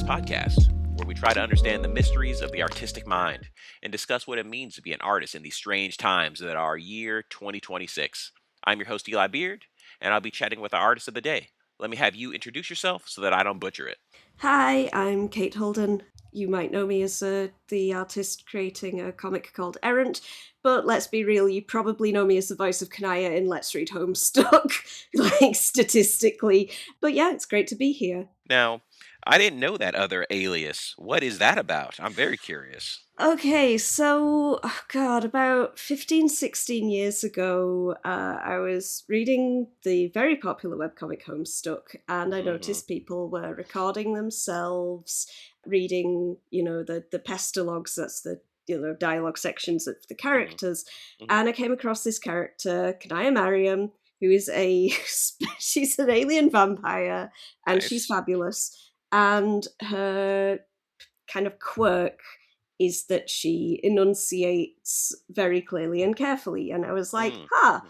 podcast, where we try to understand the mysteries of the artistic mind and discuss what it means to be an artist in these strange times that are year 2026. I'm your host, Eli Beard, and I'll be chatting with our artist of the day. Let me have you introduce yourself so that I don't butcher it. Hi, I'm Kate Holden. You might know me as the artist creating a comic called Errant, but let's be real, you probably know me as the voice of Kanaya in Let's Read Homestuck, like statistically. But yeah, it's great to be here. Now, I didn't know that other alias. What is that about? I'm very curious. Okay, so, oh God, about 15, 16 years ago, I was reading the very popular webcomic Homestuck, and I Hmm. noticed people were recording themselves, reading, the pestalogs, that's the, dialogue sections of the Hmm. characters. Hmm. And I came across this character, Kanaya Mariam, who is she's an alien vampire, and she's Nice. fabulous. And her kind of quirk is that she enunciates very clearly and carefully. And I was like, Mm. Mhm.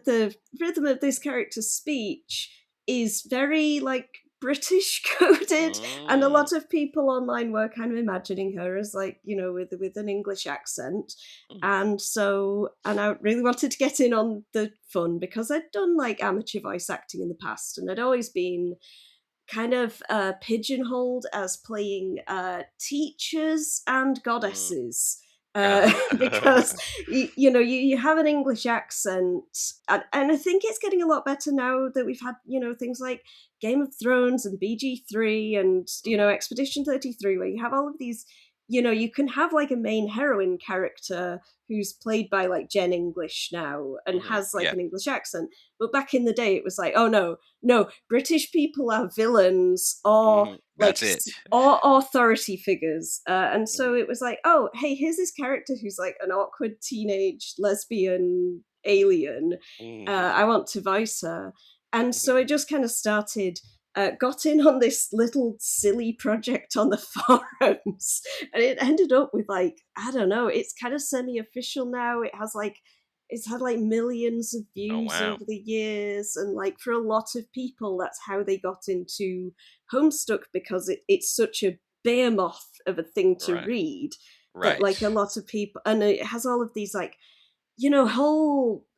the rhythm of this character's speech is very like British coded, and a Mm. lot of people online were kind of imagining her as like, with an English accent. Mm. And I really wanted to get in on the fun because I'd done like amateur voice acting in the past, and I'd always been kind of pigeonholed as playing teachers and Mm. goddesses. Ah. Because you have an English accent, and I think it's getting a lot better now that we've had things like Game of Thrones and BG3 and Mhm. Expedition 33, where you have all of these. You can have like a main heroine character who's played by like Jen English now and Mhm. has like Yeah. an English accent, but back in the day it was like, oh no, British people are villains or Mhm. like That's it. or authority figures, and so Mhm. it was like, oh, hey, here's this character who's like an awkward teenage lesbian alien. Mhm. I want to voice her, and so Mhm. I just kind of started. Got in on this little silly project on the forums, and it ended up with like, I don't know. It's kind of semi-official now. It's had like millions of Oh, views wow. over the years, and like for a lot of people that's how they got into Homestuck, because it's such a behemoth of a thing to Right. read that Right. like a lot of people, and it has all of these like whole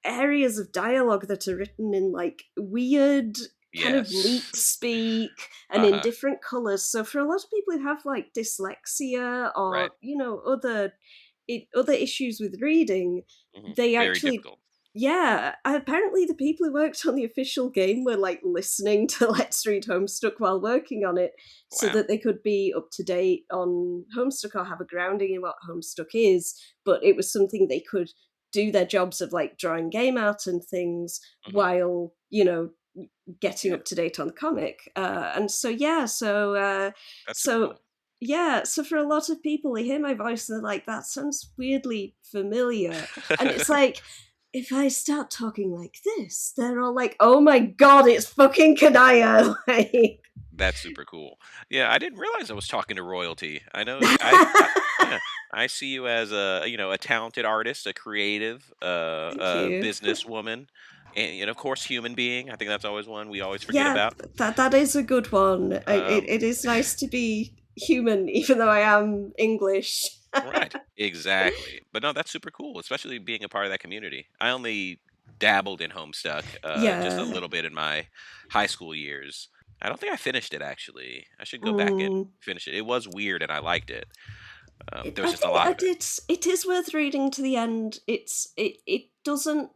areas of dialogue that are written in like weird kind of Yes. leet speak and in Uh-huh. different colors. So for a lot of people who have like dyslexia Right. or other issues with reading, Mhm. they Very actually, difficult. yeah, apparently the people who worked on the official game were like listening to Let's Read Homestuck while working on it so Wow. that they could be up to date on Homestuck or have a grounding in what Homestuck is. But it was something they could do their jobs of like drawing game art and things Mhm. while, getting Yeah. up to date on the comic. And so, yeah, That's super so cool. so for a lot of people, they hear my voice and they're like, that sounds weirdly familiar. And it's like, if I start talking like this, they're all like, "Oh my god, it's fucking Kanaya!" Like, That's super cool. Yeah, I didn't realize I was talking to royalty. I know I yeah, I see you as a talented artist, a creative, thank you. businesswoman, and of course human being. I think that's always one we always forget Yeah, about. that is a good one. Um, It is nice to be human, even though I am English. right. Exactly. But no, that's super cool, especially being a part of that community. I only dabbled in Homestuck just a Yeah. little bit in my high school years. I don't think I finished it actually. I should go back and Mm. finish it. It was weird and I liked it. There was I just a think lot I of it. did. It is worth reading to the end. It doesn't.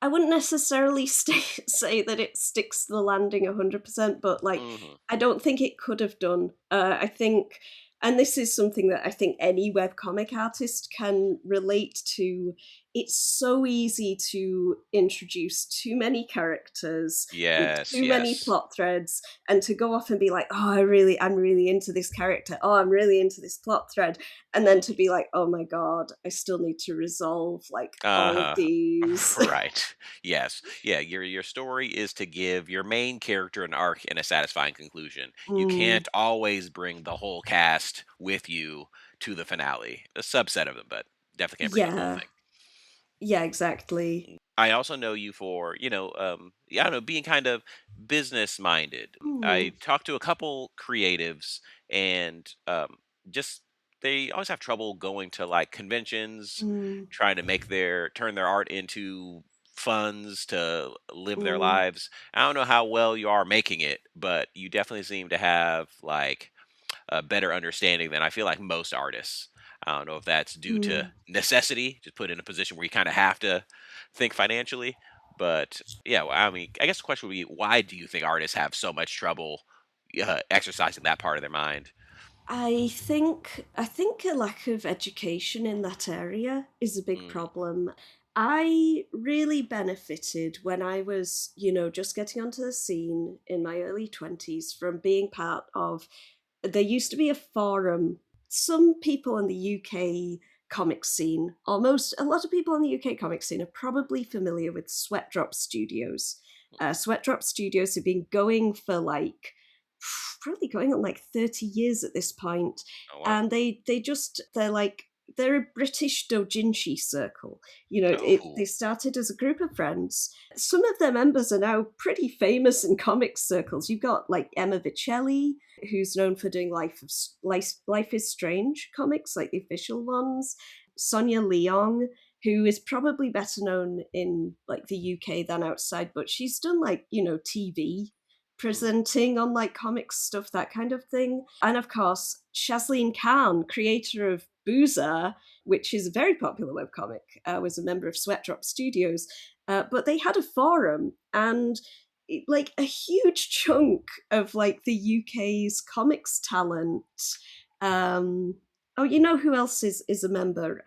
I wouldn't necessarily say that it sticks to the landing 100%, but like Mhm. I don't think it could have done. I think, and this is something that I think any webcomic artist can relate to. It's so easy to introduce too many characters with Yes, too many yes. plot threads, and to go off and be like, oh, I'm really into this character. Oh, I'm really into this plot thread, and then to Mhm. be like, oh my god, I still need to resolve like all of Uh-huh. these. Right. Yes. Yeah, your story is to give your main character an arc and a satisfying conclusion. You Mm, can't always bring the whole cast with you to the finale. A subset of them, but definitely can't bring the whole yeah, thing. yeah, exactly. I also know you for, yeah, I don't know, being kind of business minded. Hmm. I talked to a couple creatives, and just they always have trouble going to like conventions, Mm. trying to make their turn their art into funds to live their Mm. lives. I don't know how well you are making it, but you definitely seem to have like a better understanding than I feel like most artists. I don't know if that's due to Mm. necessity, just put in a position where you kind of have to think financially. But yeah, well, I mean, I guess the question would be, why do you think artists have so much trouble exercising that part of their mind? I think a lack of education in that area is a big Mm, problem. I really benefited when I was, just getting onto the scene in my early 20s from being part of there used to be a forum. Some people in the UK comic scene, almost a lot of people in the UK comic scene, are probably familiar with Sweatdrop Studios. Sweatdrop Studios have been going for like probably going on like 30 years at this point, oh wow. and they're a British doujinshi circle. They Oh, started as a group of friends. Some of their members are now pretty famous in comic circles. You've got like Emma Vicelli, who's known for doing Life is Strange comics, like the official ones. Sonia Leong, who is probably better known in like the UK than outside, but she's done like, TV mm, presenting on like comics stuff, that kind of thing. And of course, Shazleen Khan, creator of Boozer, which is a very popular webcomic, was a member of Sweatdrop Studios. But they had a forum, and like a huge chunk of like the UK's comics talent. Um, oh, you know who else is a member?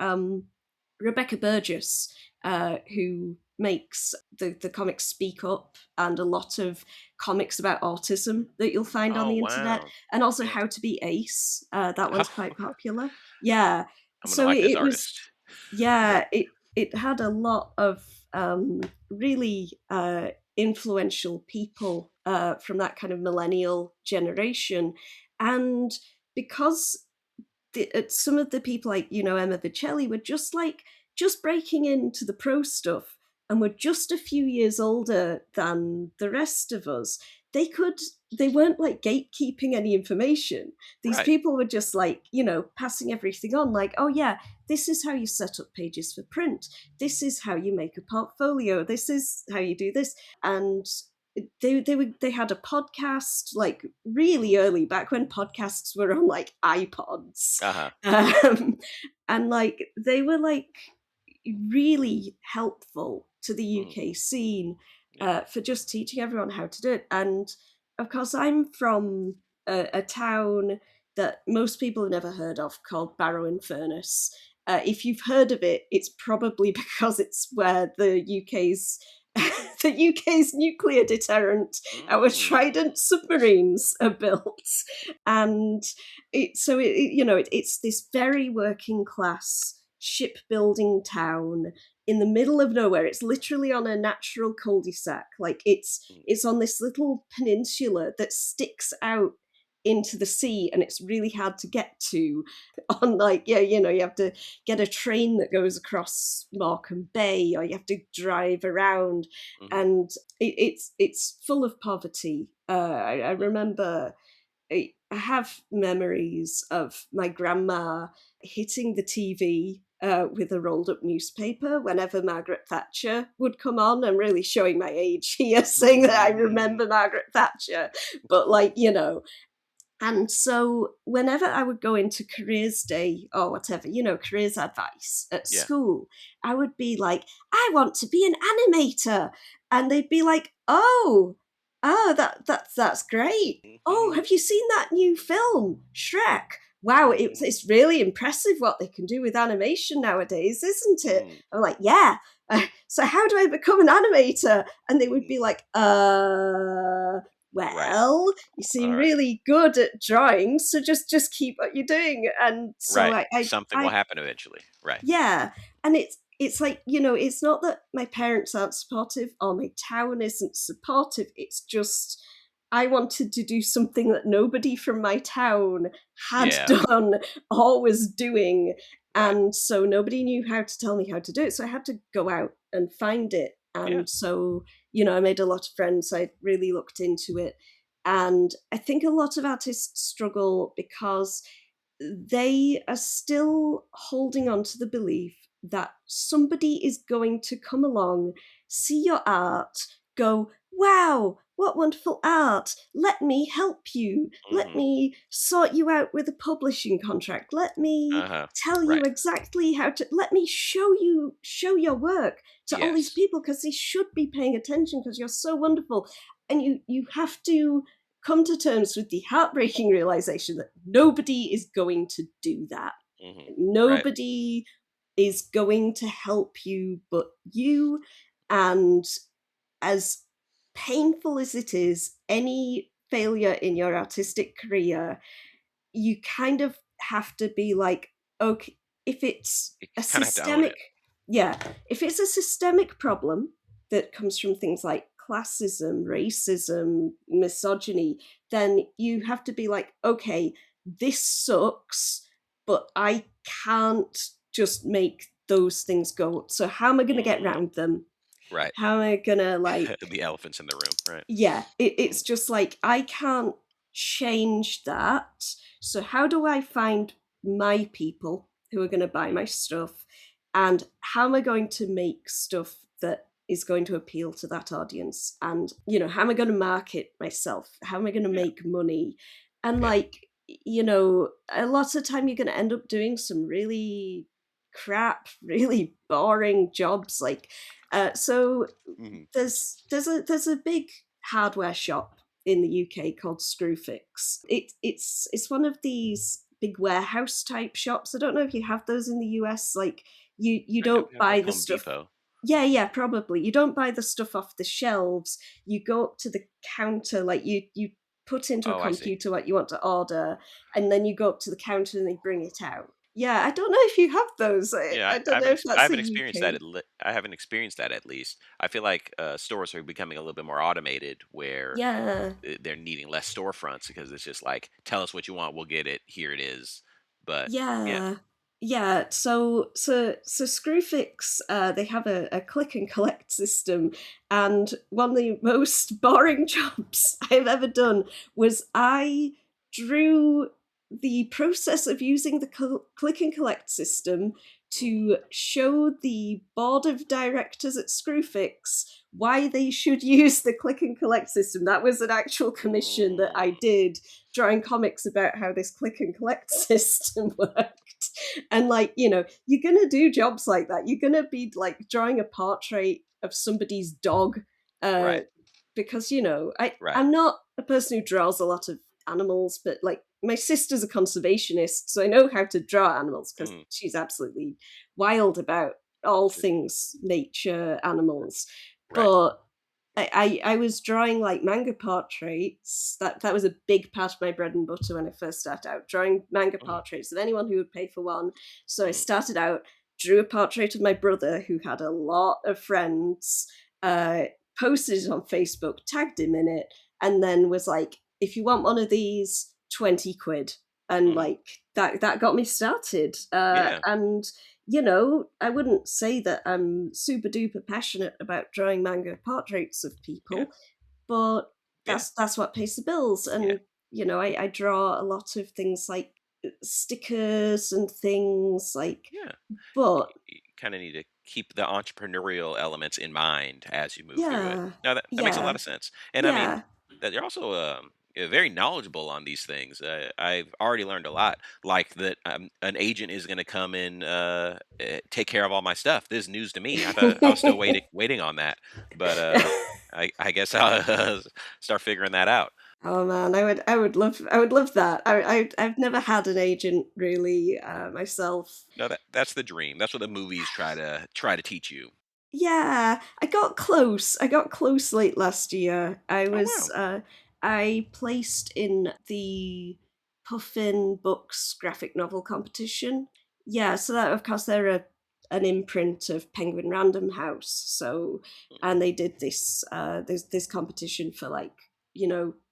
Rebecca Burgess, who makes the comics Speak Up and a lot of comics about autism that you'll find on oh the internet, wow. and also Yes. How to Be Ace. That one's quite popular. Yeah. I'm gonna So like this it was, artist. yeah, it had a lot of really influential people from that kind of millennial generation, and because some of the people like Emma Vicelli were just breaking into the pro stuff and were just a few years older than the rest of us. They weren't like gatekeeping any information. These Right. people were just like passing everything on, like, oh yeah, this is how you set up pages for print, this is how you make a portfolio, this is how you do this. And they had a podcast like really Mm, early, back when podcasts were on like iPods. uh-huh. um, and like they were like really helpful to the Mm, UK scene yeah. for just teaching everyone how to do it. And of course, I'm from a town that most people have never heard of called Barrow in Furness. If you've heard of it, it's probably because it's where the UK's the UK's nuclear deterrent, our Mm, Trident submarines, are built, and it's this very working class shipbuilding town in the middle of nowhere. It's literally on a natural cul-de-sac. Like mm, it's on this little peninsula that sticks out into the sea, and it's really hard to get to on like, yeah, you have to get a train that goes across Morecambe Bay, or you have to drive around, mhm, and it's full of poverty. I mm, remember I have memories of my grandma hitting the TV with a rolled up newspaper whenever Margaret Thatcher would come on. I'm really showing my age here, saying that I mm, remember Margaret Thatcher, but like, and so whenever I would go into careers day or whatever, careers advice at yeah. school, I would be like, I want to be an animator. And they'd be like, oh, that's great. Oh, Mhm, have you seen that new film, Shrek? Wow, mhm, it's really impressive what they can do with animation nowadays, isn't it? mm, I'm like, yeah. So how do I become an animator? And they would mm, be like, right. well, you seem All right. really good at drawing, so just keep what you're doing. And so Right. I Something will happen eventually. Right. yeah, and it's like, it's not that my parents aren't supportive or my town isn't supportive. It's just I wanted to do something that nobody from my town had Yeah. done or was doing, Right. and so nobody knew how to tell me how to do it. So I had to go out and find it. Yeah. And so, I made a lot of friends. I really looked into it. And I think a lot of artists struggle because they are still holding on to the belief that somebody is going to come along, see your art, go, wow, what wonderful art. Let me help you. Let Hmm. me sort you out with a publishing contract. Let me Uh-huh. tell you Right. exactly how to, let me show your work to all these Yes. people because they should be paying attention because you're so wonderful. And you have to come to terms with the heartbreaking realization that nobody is going to do that. Hmm. Right. Nobody is going to help you but you. And as painful as it is, any failure in your artistic career, you kind of have to be like, okay, if it's You a kind of have to own it. systemic, yeah, if it's a systemic problem that comes from things like classism, racism, misogyny, then you have to be like, okay, this sucks, but I can't just make those things go. So how am I going to get Hmm. around them? Right. How am I going to like The elephants in the room. Right. yeah, Mhm. it's just like I can't change that. So how do I find my people who are going to buy Mhm. my stuff, and how am I going to make stuff that is going to appeal to that audience? And how am I going to market myself? How am I going to Yeah. make money? And Yeah. like, a lot of the time you're going to end up doing some really crap, really boring jobs. Like, so Mhm. there's a big hardware shop in the UK called Screwfix. It's one of these big warehouse type shops. I don't know if you have those in the US. Like you I know don't we have buy like the Home stuff. Depot. Yeah, probably. You don't buy the stuff off the shelves. You go up to the counter, like you put into a Oh, I see. computer what you want to order, and then you go up to the counter and they bring it out. Yeah, I don't know if you have those. I, Yeah, I don't know if I that's a haven't experienced that UK. I haven't experienced that at least. I feel like stores are becoming a little bit more automated where Yeah, they're needing less storefronts because it's just like tell us what you want, we'll get it. Here it is. But yeah. yeah, yeah. So Screwfix, they have a click and collect system, and one of the most boring jobs I've ever done was I drew the process of using the click and collect system to show the board of directors at Screwfix why they should use the click and collect system. That was an actual commission that I Mm, did, drawing comics about how this click and collect system worked. And like, you're gonna do jobs like that. You're gonna be like drawing a portrait of somebody's dog, uh, right. because Right. I'm not a person who draws a lot of animals, but like my sister's a conservationist, so I know how to draw animals because Mhm. she's absolutely wild about all things nature, animals. Right. But I was drawing like manga portraits. That was a big part of my bread and butter when I first started out, drawing manga Mhm. portraits of anyone who would pay for one. So I Mhm. started out, drew a portrait of my brother who had a lot of friends, uh, posted it on Facebook, tagged him in it, and then was like, if you want one of these, 20 quid. And Mhm. like that got me started. Yeah. And I wouldn't say that I'm super duper passionate about drawing manga portraits of Yeah. people, but Yeah. that's what pays the bills. Yeah. And I draw a lot of things like stickers and things like, Yeah. but You kind of need to keep the entrepreneurial elements in mind as you move through it. yeah, Now that makes a lot yeah, of sense. And I mean yeah. that you're also very knowledgeable on these things. I've already learned a lot, like that an agent is going to come and take care of all my stuff. This is news to me. I thought I was still waiting on that, but I guess I'll start figuring that out. Oh man, I would love that. I've never had an agent really myself. No, that's the dream. That's what the movies try to teach you. Yeah, I got close. I got close late last year. Oh wow. I placed in the Puffin Books graphic novel competition. Yeah, so that of course they're an imprint of Penguin Random House. So and they did this competition for like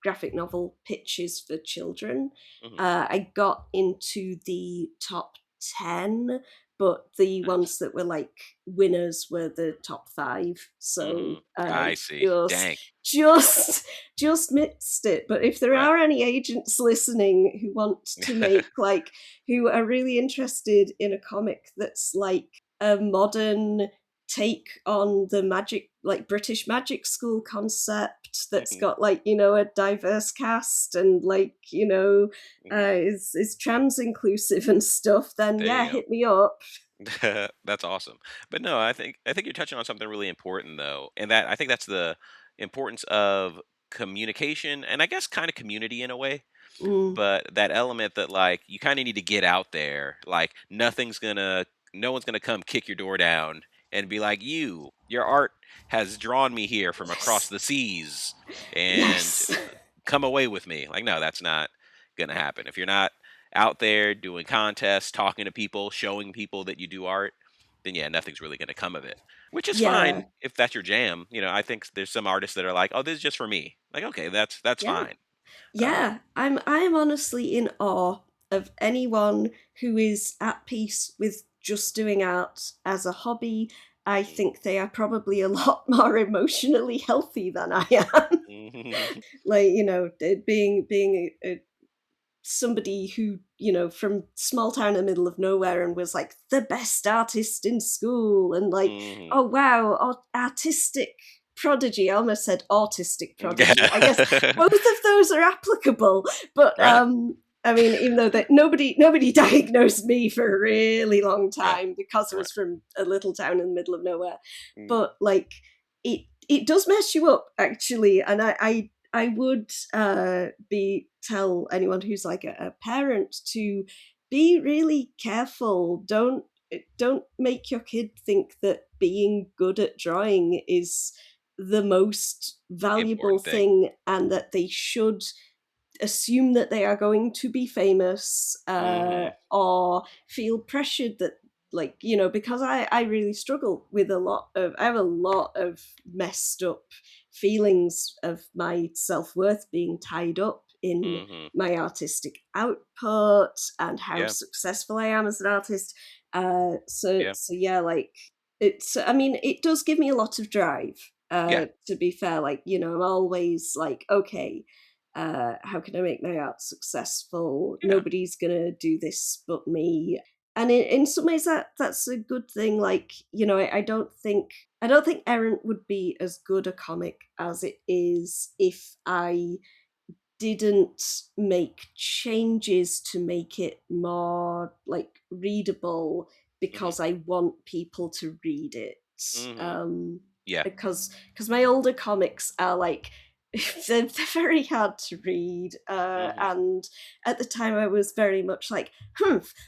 graphic novel pitches for children. Mm-hmm. I got into the top 10, but the Nice. ones that were like winners were the top five. So I see. just Dang. just just missed it. But if there Right. are any agents listening who want to make like who are really interested in a comic that's like a modern take on the magic, like British magic school concept, that's Mhm, got like, a diverse cast and like, mhm. is trans inclusive and stuff, then There yeah, you hit me up. go. That's awesome. But no, I think you're touching on something really important though, and that I think that's the importance of communication and I guess kind of community in a way. Mm, But that element that like you kind of need to get out there, like no one's gonna come kick your door down and be like, your art has drawn me here from across yes. the seas and Yes. come away with me. Like, no, that's not gonna happen. If you're not out there doing contests, talking to people, showing people that you do art, then yeah, nothing's really gonna come of it. Which is Yeah. fine if that's your jam. I think there's some artists that are like, oh, this is just for me. Like, okay, that's Yeah. fine. Yeah. I am honestly in awe of anyone who is at peace with just doing art as a hobby. I Mm. think they are probably a lot more emotionally healthy than I am. Mhm. Like, being somebody who, from small town in the middle of nowhere and was like the best artist in school and like, Mhm. oh wow, artistic prodigy. I almost said autistic prodigy. I guess both of those are applicable, but Right, I mean, even though that nobody diagnosed me for a really long right, time because I right. was from a little town in the middle of nowhere, Mm, but like it does mess you up actually, and I would be tell anyone who's like a parent to be really careful. Don't make your kid think that being good at drawing is the most valuable important thing. thing and that they should assume that they are going to be famous, Mhm, or feel pressured that, like, because I really struggle with I have a lot of messed up feelings of my self-worth being tied up in mhm. my artistic output and how Yeah, successful I am as an artist. So yeah, so yeah, like, I mean, it does give me a lot of drive, yeah, to be fair. Like, I'm always like, okay, how can I make my art successful? yeah, Nobody's gonna do this but me. And in some ways that's a good thing. Like, I don't think Errant would be as good a comic as it is if I didn't make changes to make it more like readable mhm, because I want people to read it. mhm. Um, Yeah, because my older comics are like they're very hard to read, mhm. and at the time I was very much like,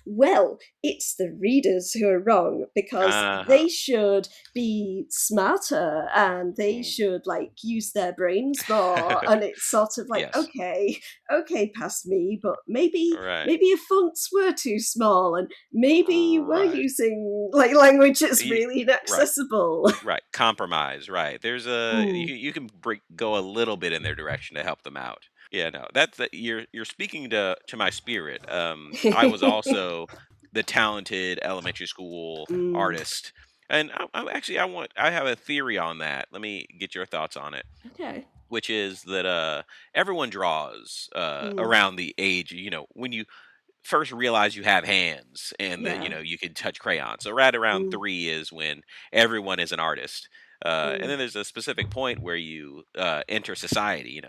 well, it's the readers who are wrong because Uh-huh. they should be smarter and they Mm. should like use their brains more, and it's sort of like, Yes, okay, past me, but maybe right, maybe your fonts were too small and maybe you were right. using like language that's Ye really Right. inaccessible. Right, compromise, right. There's a Mm. you can go a little bit in their direction to help them out. Yeah, no, you're speaking to my spirit. I was also the talented elementary school Mm. artist, and I have a theory on that. Let me get your thoughts on it, Okay. which is that everyone draws Mm. around the age when you first realize you have hands and that Yeah. you can touch crayons. So right around Mm. 3 is when everyone is an artist. And Mm. then there's a specific point where you enter society.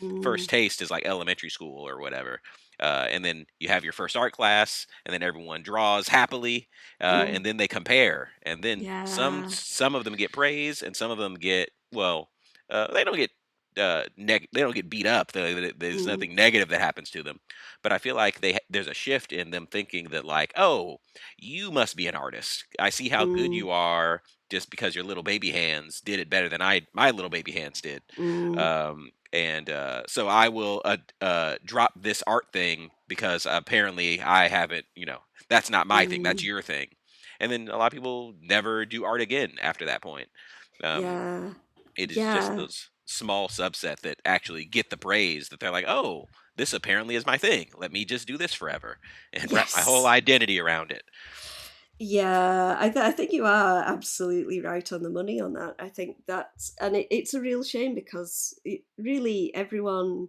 Mm. First taste is like elementary school or whatever. And then you have your first art class, and then everyone draws happily, Mm. and then they compare, and then Yeah. some of them get praise, and some of them get they don't get they don't get beat up. There's Mm. nothing negative that happens to them, but I feel like there's a shift in them thinking that like, oh, you must be an artist. I see how good Mm. you are just because your little baby hands did it better than my little baby hands did. Mm. And so I will drop this art thing because apparently I haven't, that's not my thing. That's Mm. your thing. And then a lot of people never do art again after that point. Um, Yeah. it is just Yeah. those small subset that actually get the praise that they're like, oh, this apparently is my thing. Let me just do this forever and wrap my whole Yes. identity around it. Yeah, I think you are absolutely right on the money on that. I think that's, and it's a real shame because really everyone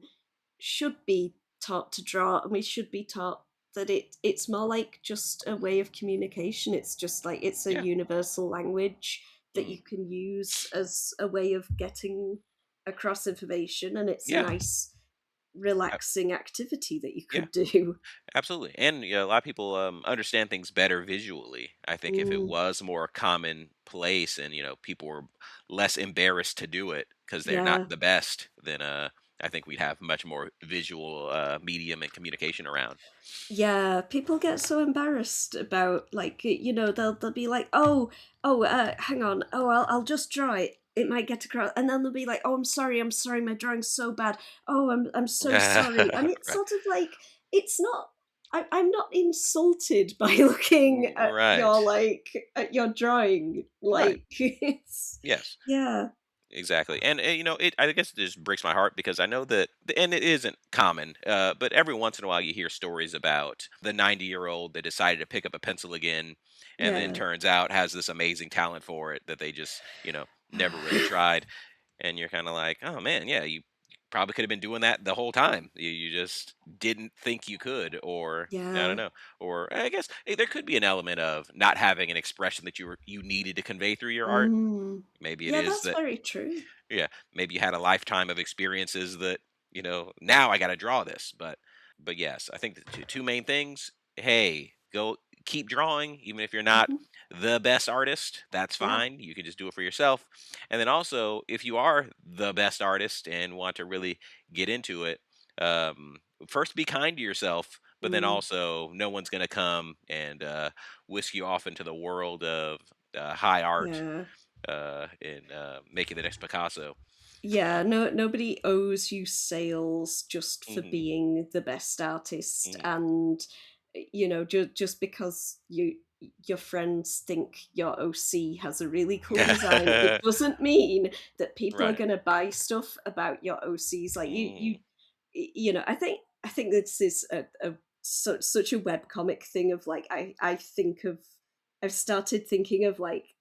should be taught to draw, and we should be taught that it's more like just a way of communication. It's just like it's a Yeah. universal language that Mm. you can use as a way of getting across information, and it's a Yeah. nice, Uh, relaxing activity that you yeah. could do. Absolutely. And a lot of people understand things better visually. I think if it Mm, was more commonplace and people were less embarrassed to do it because they're not yeah. the best, then I think we'd have much more visual medium and communication around. Yeah, people get so embarrassed about, like, they'll be like, "Oh, hang on. Oh, I'll just draw it. It might get across." And then they'll be like, "Oh, I'm sorry, my drawing's so bad. Oh, I'm so sorry." And it's Right. sort of like, it's not, I'm not insulted by looking Right. at your drawing. Right. Like, it's, Yes. yeah, Exactly, and it. I guess it just breaks my heart because I know that, and it isn't common. But every once in a while, you hear stories about the 90-year-old that decided to pick up a pencil again, and then yeah. turns out has this amazing talent for it that they just never really tried. And you're kind of like, oh man, yeah, you probably could have been doing that the whole time. You just didn't think you could, or I don't Yeah. know, or I guess there could be an element of not having an expression that you needed to convey through your art. Mm. Maybe it Yeah, is that's that, very true. yeah, maybe you had a lifetime of experiences that, now I got to draw this. But yes, I think the two main things. Hey, go keep drawing, even if you're not Mhm. the best artist. That's Yeah. fine. You can just do it for yourself. And then also, if you are the best artist and want to really get into it, first be kind to yourself. But then Mm. also, no one's going to come and whisk you off into the world of high art Yeah. in making the next Picasso. Yeah, no, nobody owes you sales just for Hmm. being the best artist, Hmm. and just because your friends think your OC has a really cool design, it doesn't mean that people are Right. going to buy stuff about your OCs. Like, Mm. I think this is such a webcomic thing of, like, I've started thinking of, like,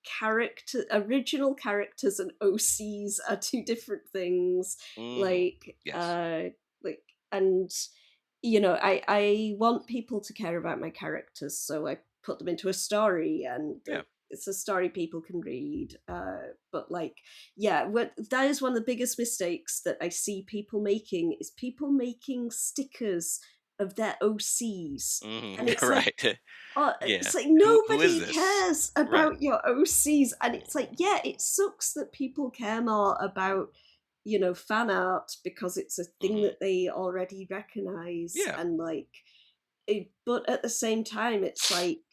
character original characters and OCs are two different things. Hmm. Like, Yes. like, and I want people to care about my characters, so I put them into a story, and Yeah. it's a story people can read. But, like, yeah, that is one of the biggest mistakes that I see people making, is people making stickers of their OCs, Hmm. and it's like, Right. Yeah. it's like Who is nobody this? cares Right. about your OCs, and it's like, yeah, it sucks that people care more about fan art because it's a thing Hmm. that they already recognize, Yeah. and, like, but at the same time, it's like,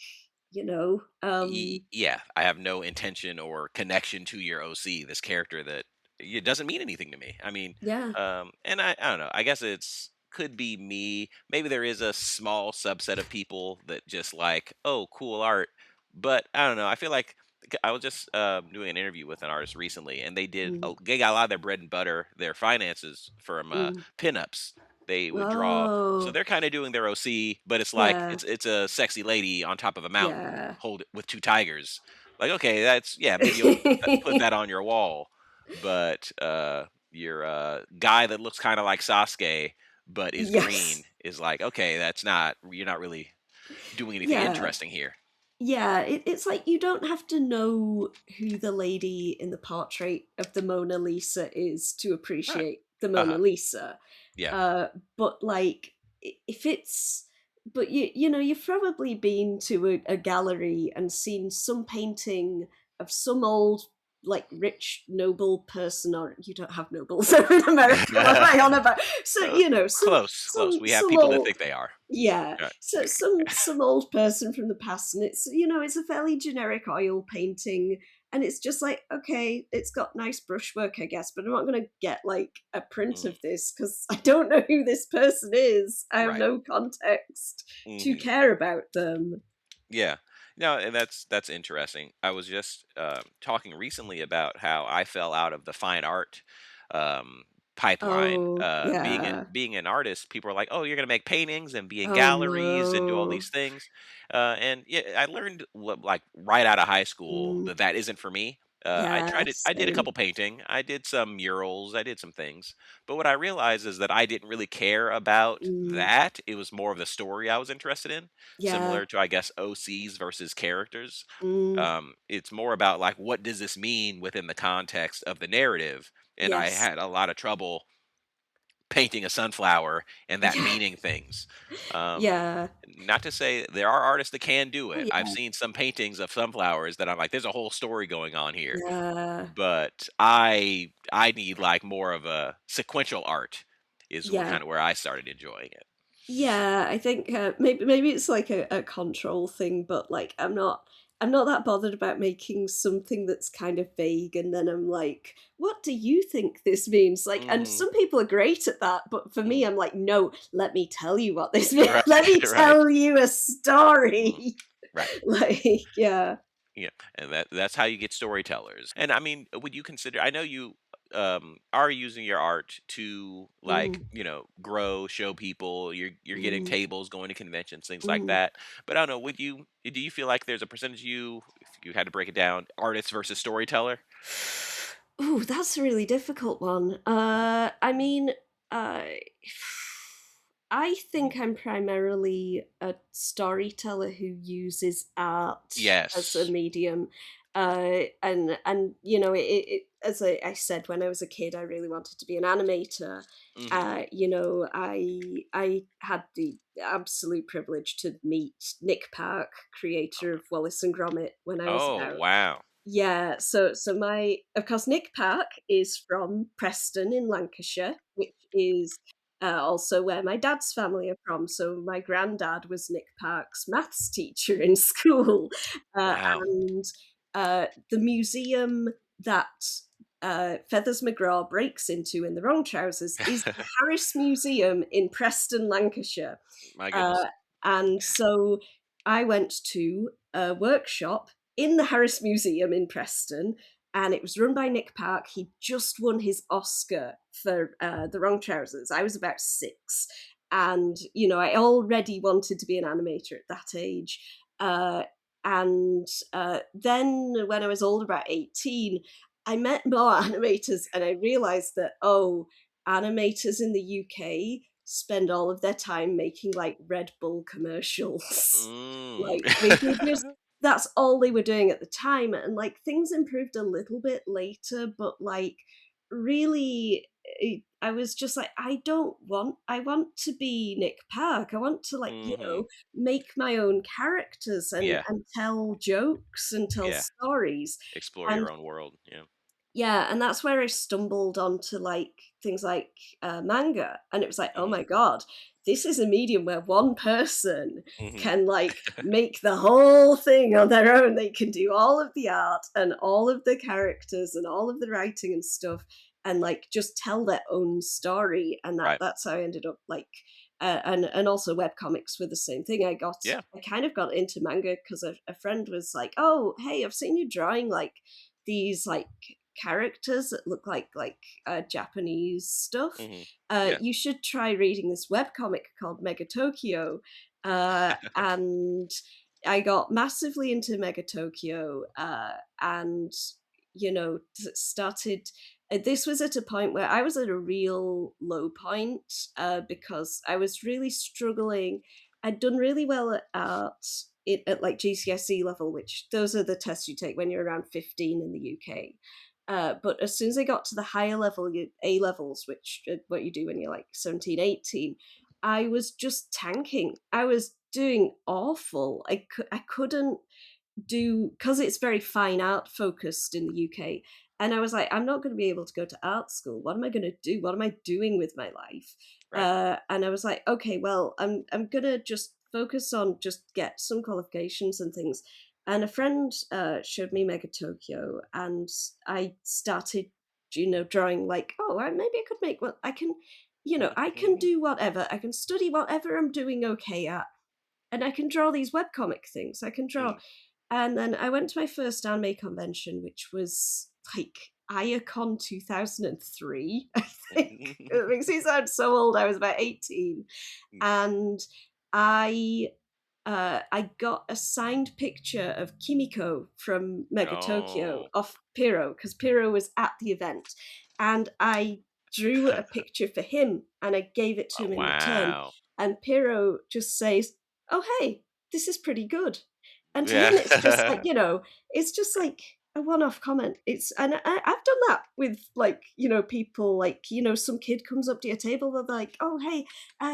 Yeah, I have no intention or connection to your OC, this character that it doesn't mean anything to me. I mean, yeah. and I don't know. I guess it's could be me. Maybe there is a small subset of people that just like, oh, cool art. But I don't know. I feel like I was just doing an interview with an artist recently, and Mm, they got a lot of their bread and butter, their finances from mm. pinups. They would draw, so Oh, they're kind of doing their OC, but it's like yeah. it's a sexy lady on top of a mountain, Yeah. hold it with two tigers. Like, okay, that's yeah, maybe you'll put that on your wall, but your guy that looks kind of like Sasuke but is green Yes. is like, okay, that's not you're not really doing anything Yeah. interesting here. Yeah, it's like you don't have to know who the lady in the portrait of the Mona Lisa is to Right. appreciate the Uh Mona huh. Lisa. Yeah. But, like, if it's, but you've probably been to a gallery and seen some painting of some old, like, rich noble person, or you don't have nobles in America. What am I on about? So, Close, close. We have some people that old, think they are. yeah, Right. so some old person from the past, and it's a fairly generic oil painting, and it's just like, okay, it's got nice brushwork, I guess, but I'm not going to get, like, a print Mhm. of this because I don't know who this person is. I have Right. no context to Hmm. care about them. Yeah. No, and that's interesting. I was just talking recently about how I fell out of the fine art. Um, pipeline. Oh, yeah. Being an artist, people are like, "Oh, you're gonna make paintings and be in Oh, galleries and do all no. these things." And yeah, I learned like right out of high school Mm, that that isn't for me. I yeah, tried it. I did a same. couple painting. I did some murals. I did some things. But what I realized is that I didn't really care about Mm, that. It was more of the story I was interested in, yeah. similar to I guess OCs versus characters. Mm, It's more about like what does this mean within the context of the narrative, and I yes. had a lot of trouble painting a sunflower and that Yeah, meaning things. Um, yeah. Not to say there are artists that can do Oh, it. I've yeah, seen some paintings of sunflowers that I'm like, there's a whole story going on here. yeah, But I need like more of a sequential art is what yeah. kind of where I started enjoying it. Yeah, I think, maybe it's like a control thing, but, like, I'm not that bothered about making something that's kind of vague, and then I'm like, "What do you think this means?" Like, and Hmm. some people are great at that, but for me, Hmm. I'm like, "No, let me tell you what this means. Right, Let me right. tell you a Mm, story." right. Like, yeah. Yeah, and that's how you get storytellers. And I mean, would you consider? I know you are using your art to like Mm, grow, show people. You're getting mm, tables, going to conventions, things like mm. that. But I don't know. Would you do you feel like there's a percentage of you, if you had to break it down, artist versus storyteller? Ooh, that's a really difficult one. I mean, uh, I think I'm primarily a storyteller who uses art as a Yes. medium. And as I said, when I was a kid, I really wanted to be an animator. Hmm. I had the absolute privilege to meet Nick Park, creator of Wallace and Gromit, when I was Oh about wow. yeah, so my of course, Nick Park is from Preston in Lancashire, which is, also where my dad's family are from, so my granddad was Nick Park's maths teacher in school, Wow. and, the museum that, Feathers McGraw breaks into in The Wrong Trousers is the Harris Museum in Preston, Lancashire. My Uh, goodness. and so I went to a workshop in the Harris Museum in Preston, and it was run by Nick Park. He just won his Oscar for The Wrong Trousers. I was about 6, and I already wanted to be an animator at that age. And then when I was older, about 18, I met more animators, and I realized that, oh, animators in the UK spend all of their time making like Red Bull commercials. Mm. Like they just that's all they were doing at the time, and like things improved a little bit later, but like really I was just like, I want to be Nick Park. I want to, like, Hmm. make my own characters and Yeah. tell jokes and tell Yeah. stories. Explore And your own world. Yeah. yeah, and that's where I stumbled onto, like, things like, manga, and it was like, "Oh Hmm. my god, this is a medium where one person Hmm. can, like, make the whole thing on their own. They can do all of the art and all of the characters and all of the writing and stuff, and, like, just tell their own story," and Right. that's how I ended up, like and also webcomics were the same thing. Yeah. I kind of got into manga because a friend was like, "Oh, hey, I've seen you drawing, like, these, like, characters that look like Japanese stuff. Hmm. Yeah. You should try reading this webcomic called Mega Tokyo." And I got massively into Mega Tokyo, and started. This was at a point where I was at a real low point, because I was really struggling. I'd done really well at art at like GCSE level, which those are the tests you take when you're around 15 in the UK. But as soon as I got to the higher level, A levels, which what you do when you're like 17, 18, I was just tanking. I was doing awful. I couldn't do, because it's very fine art focused in the UK. And I was like, I'm not going to be able to go to art school. What am I going to do? What am I doing with my life? Right. And I was like, okay, well, I'm gonna just focus on just get some qualifications and things. And a friend showed me Mega Tokyo, and I started, drawing like, oh, maybe I could make what I can. I can Mhm. do whatever. I can study whatever I'm doing okay at, and I can draw these webcomic things. I can draw. Mhm. And then I went to my first anime convention, which was like Iacon 2003, I think. It makes me sound so old. I was about 18. And I I got a signed picture of Kimiko from Mega Tokyo Oh. off Piro because Piro was at the event, and I drew a picture for him and I gave it to Oh, him in return. wow. And Piro just says, "Oh hey, this is pretty good." And to him, it's just like Yeah. it's just like a one-off comment. It's and I've done that with like people like some kid comes up to your table, they're like, "Oh hey,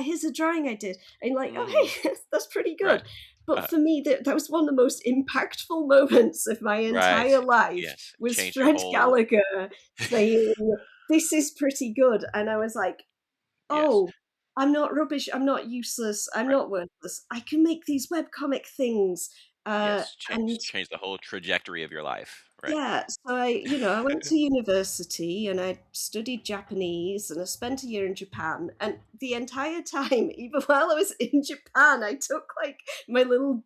here's a drawing I did," and you're like, "Oh Mhm. hey, that's pretty Right. good." But Uh, for me, that was one of the most impactful moments of my right. entire life Yes. was Change your Fred whole Gallagher saying, "This is pretty good," and I was like, Yes. "Oh, I'm not rubbish. I'm not useless. I'm Right. not worthless. I can make these webcomic things." Yes. And Change the whole trajectory of your life. Right. yeah, so I went to university and I studied Japanese and I spent a year in Japan. And the entire time, even while I was in Japan, I took like my little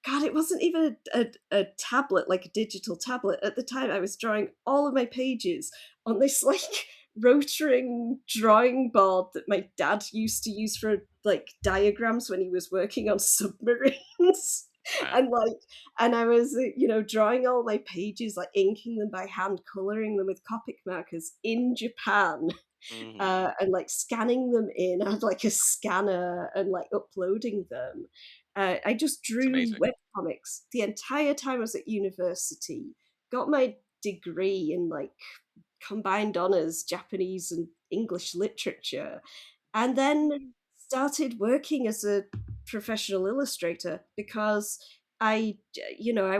God, it wasn't even a tablet, like a digital tablet. At the time, I was drawing all of my pages on this like rotaring drawing board that my dad used to use for like diagrams when he was working on submarines. Wow. and like, and I was, drawing all my pages, like inking them by hand, coloring them with Copic markers in Japan, Mhm. and like scanning them in. I had like a scanner and like uploading them. I just It's drew amazing. web comics the entire time I was at university. Got my degree in like combined honors Japanese and English literature, and then started working as a professional illustrator because I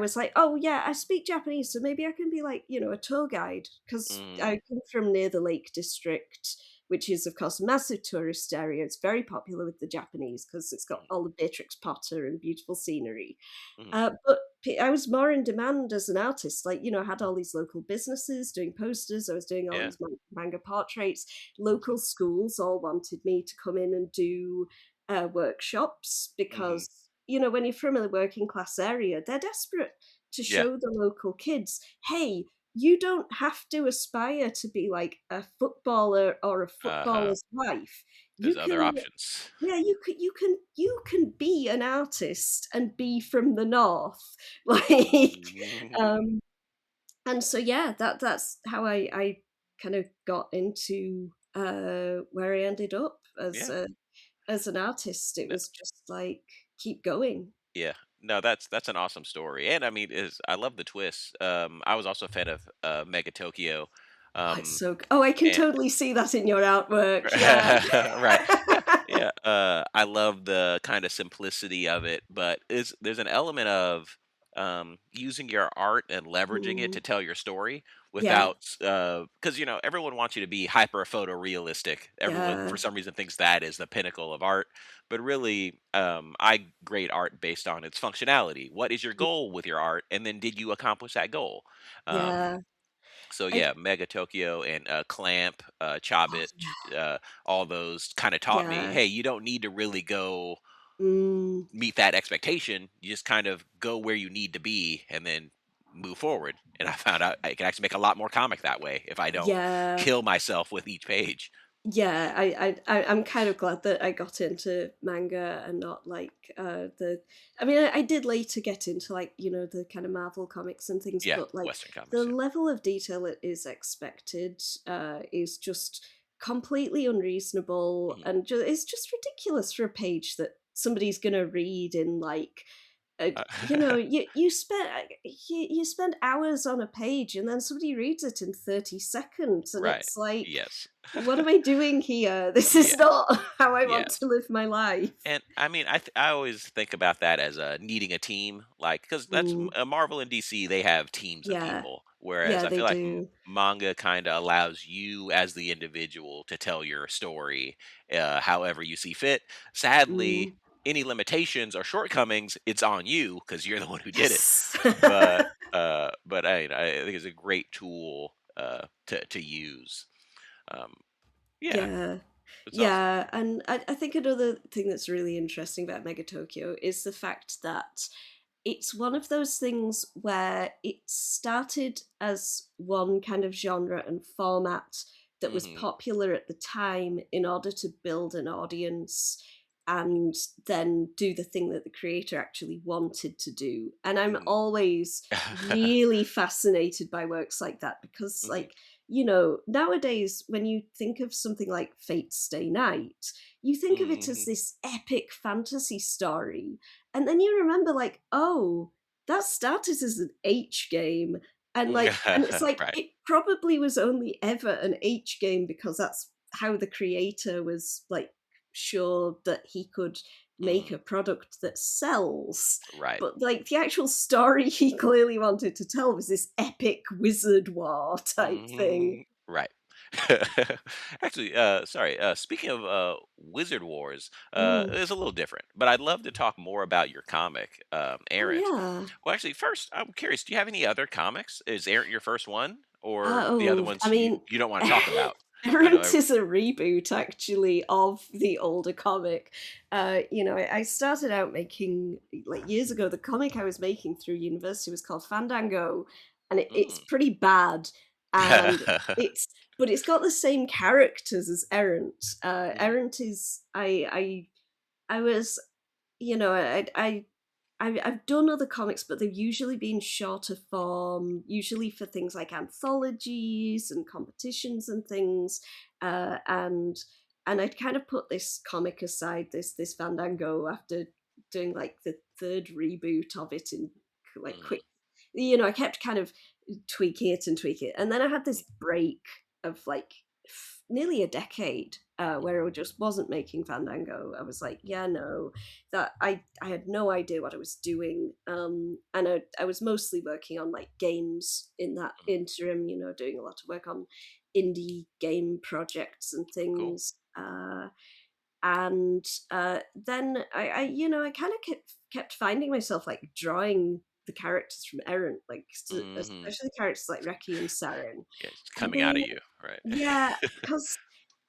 was like, oh yeah, I speak Japanese, so maybe I can be like, a tour guide because Mhm. I come from near the Lake District, which is of course a massive tourist area. It's very popular with the Japanese because it's got Mhm. all the Beatrix Potter and beautiful scenery. Mhm. But I was more in demand as an artist. Like, I had all these local businesses doing posters. I was doing all Yeah. these manga portraits. Local schools all wanted me to come in and do workshops Mhm. because, when you're from a working class area, they're desperate to Yeah. show the local kids, hey, you don't have to aspire to be like a footballer or a Uh-huh. footballer's wife. There's You other can options. yeah, you can be an artist and be from the north. Like Mhm. um and so yeah, that's how I kind of got into where I ended up Yeah. as an artist. It No, was just like keep going. yeah. No, that's an awesome story. And I mean, is I love the twist. I was also a fan of Mega Tokyo. Oh, it's Um so oh, I can and totally see that in your artwork. Yeah. right. Yeah, I love the kind of simplicity of it, but is there's an element of using your art and leveraging it to Mm, tell your story yeah, without, because everyone wants you to be hyper photorealistic. Everyone, for yeah, some reason, thinks that is the pinnacle of art, but really, I grade art based on its functionality. What is your goal with your art, and then did you accomplish that goal? Um, yeah. so I yeah, Mega Tokyo and Clamp, oh, Chobit, all those kind of taught me, yeah. hey, you don't need to really go Mm, meet that expectation. You just kind of go where you need to be and then move forward. And I found out I can actually make a lot more comic that way if I don't yeah. kill myself with each page. Yeah, I'm kind of glad that I got into manga and not like the. I mean, I did later get into like the kind of Marvel comics and things, Yeah, but like Western the comics. Yeah. level of detail that is expected is just completely unreasonable, Mhm. and it's just ridiculous for a page that somebody's gonna read in like. Uh, You spend hours on a page and then somebody reads it in 30 seconds and right. it's like, Yes. what am I doing here? This is Yeah. not how I want to Yes. live my life. And I mean, I always think about that as needing a team, like because that's Mm, Marvel and DC. They have teams of yeah, people, whereas yeah, I they feel like do. manga kind of allows you as the individual to tell your story however you see fit. Sadly, Mm, any limitations or shortcomings, it's on you because you're the one who did it. yes. But I think it's a great tool to use. Um, yeah, Yeah. it's awesome. Yeah, and I think another thing that's really interesting about Mega Tokyo is the fact that it's one of those things where it started as one kind of genre and format that was Mhm. popular at the time in order to build an audience and then do the thing that the creator actually wanted to do. And I'm Mhm. always really fascinated by works like that because, Mhm. like, nowadays when you think of something like Fate's Stay Night, you think of it as Mhm. this epic fantasy story, and then you remember, like, oh, that started as an H game. And it's like Right. it probably was only ever an H game because that's how the creator was like sure that he could make Mhm. a product that sells. Right. But like the actual story he clearly wanted to tell was this epic wizard war type thing. Mhm. Right. Actually, sorry, speaking of, Wizard Wars, Mm. it's a little different, but I'd love to talk more about your comic, Oh Errant. yeah. Well, actually, first, I'm curious, do you have any other comics? Is Errant your first one? Or the other Oh, I ones you mean, you don't wanna talk about? I know Errant ev is a reboot actually of the older comic. I started out making like years ago. The comic I was making through university was called Fandango, and it's Mm. pretty bad. And it's but it's got the same characters as Errant. Mhm, Errant is I was you know, I've done other comics, but they've usually been shorter form, usually for things like anthologies and competitions and things. Uh, and and I'd kind of put this comic aside, this Fandango, after doing like the third reboot of it in like mhm, quick. I kept kind of tweaking it and tweak it, and then I had this break of like nearly a decade where I just wasn't making Fandango. I was like, yeah, no, that I had no idea what I was doing, and I was mostly working on like games in that mhm. interim. Doing a lot of work on indie game projects and Cool. things. And then I kind of kept finding myself like drawing the characters from Errant, like Mhm. especially characters like Reki and Saren, Yeah, it's and coming out they of you, right? yeah, because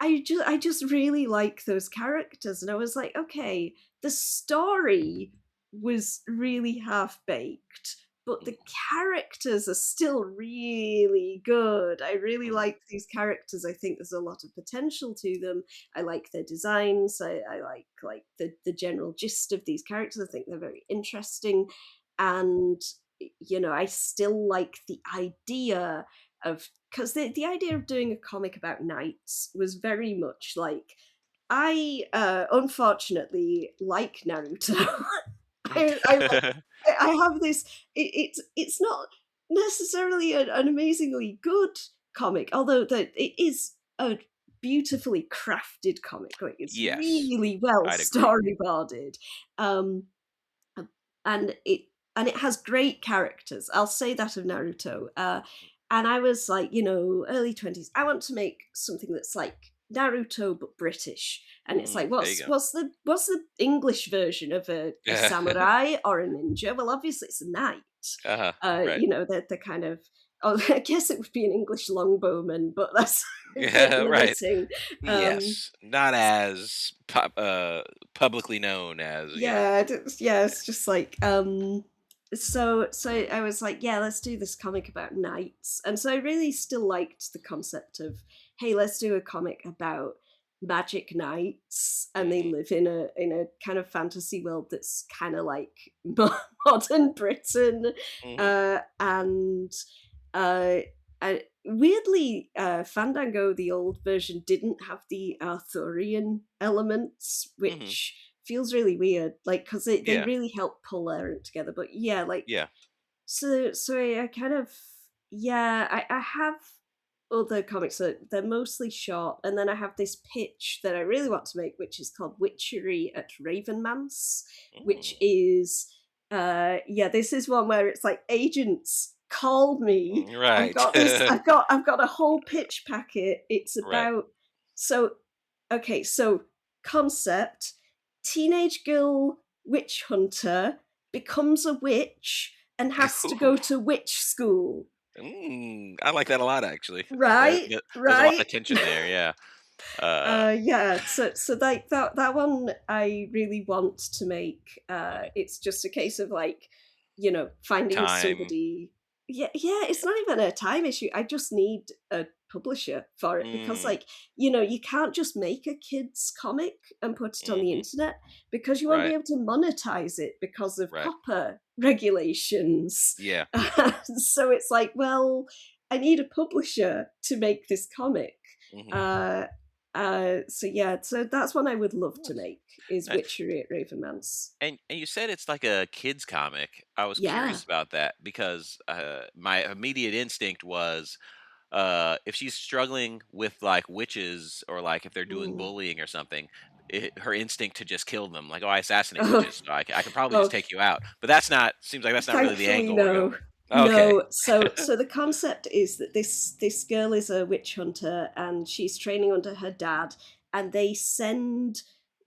I just really like those characters, and I was like, okay, the story was really half baked, but the Mhm, characters are still really good. I really mhm, like these characters. I think there's a lot of potential to them. I like their designs. I like the general gist of these characters. I think they're very interesting, and I still like the idea of because the idea of doing a comic about knights was very much like I unfortunately like Naruto. I like I have this. It's not necessarily an amazingly good comic, although that it is a beautifully crafted comic. Like it's Yes, really well I'd agree. storyboarded. Um, uh, and it has great characters. I'll say that of Naruto. And I was like, early 20s. I want to make something that's like Naruto but British. And it's like, There you what's go. what's the English version of a samurai or a ninja? Well, obviously it's a knight. Uh-huh, right. They're kind of. Oh, I guess it would be an English longbowman, but that's a bit Yeah, right. limiting. Um, Yes, not as publicly known as yeah. yeah, it's just like so I was like, yeah, let's do this comic about knights. And so I really still liked the concept of, hey, let's do a comic about magic knights and they Mhm, live in a kind of fantasy world that's kind of like modern Britain. mhm, And uh weirdly, Fandango, the old version, didn't have the Arthurian elements, mhm. which feels really weird. Like, because they Yeah, really help pull Errant together. But yeah, like, yeah. so I kind of, yeah, I have other comics that they're mostly short, and then I have this pitch that I really want to make, which is called Witchery at Ravenmance, which Mm, is yeah, this is one where it's like agents call me. I've right. got this. I've got a whole pitch packet. It's Right. about so okay. So concept: teenage girl witch hunter becomes a witch and has to Ooh, go to witch school. I like that a lot, actually. Right, There's a lot of right. tension there, yeah. Uh, Yeah, so like that one I really want to make. mhm, It's just a case of like finding Time. somebody. Yeah, yeah, it's not even a time issue. I just need a publisher for it because, Mm, like, you can't just make a kid's comic and put it on the mhm. internet because you won't be Right, able to monetize it because of right. copper regulations. Yeah. So it's like, well, I need a publisher to make this comic. Mhm. Uh, so yeah, so that's one I would love to Nice. make is Uh, Witchery at Ravenman's. and you said it's like a kids comic. I was Yeah. curious about that because, my immediate instinct was, if she's struggling with, like, witches or, like, if they're doing Mm. bullying or something, her instinct to just kill them, like, "Oh, I assassinate Oh, witches, so I could probably just oh, take you out." But that's not seems like that's not really the thankfully, angle we're going no. with. Okay. No. So the concept is that this girl is a witch hunter and she's training under her dad, and they think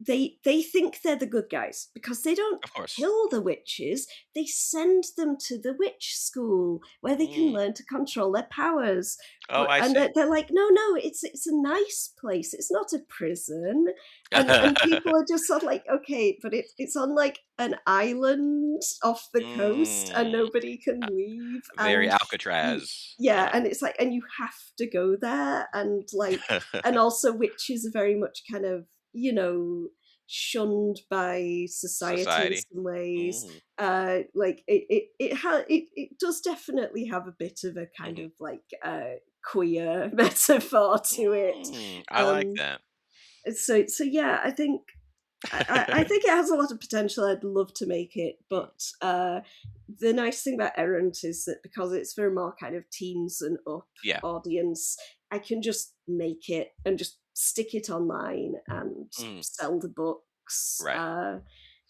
they're the good guys because they don't Of course. kill the witches. They send them to the witch school where they can Mm. learn to control their powers. Oh, But I and see. they're like, no, no, it's a nice place. It's not a prison. And people are just sort of like, okay, but it's on like an island off the coast and Mm. nobody can leave. Very Y- Alcatraz. yeah, and it's like, and you have to go there, and like, and also witches are very much kind of, shunned by society in Society. some ways. Mhm, Like it does definitely have a bit of a kind mhm. of like queer metaphor to it. I like um that. so yeah, I think it has a lot of potential. I'd love to make it, Mm, but the nice thing about Errant is that because it's for a more kind of teens and up yeah. audience, I can just make it and just stick it online and Mm, sell the books right.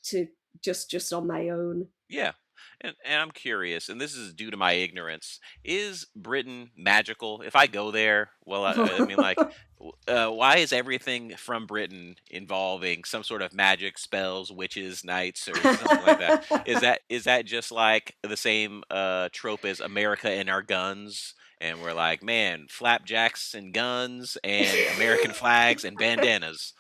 to just on my own. Yeah. And I'm curious, and this is due to my ignorance. Is Britain magical? If I go there, well, I mean, like, why is everything from Britain involving some sort of magic spells, witches, knights, or something like that? Is that just like the same trope as America and our guns? And we're like, man, flapjacks and guns and American flags and bandanas.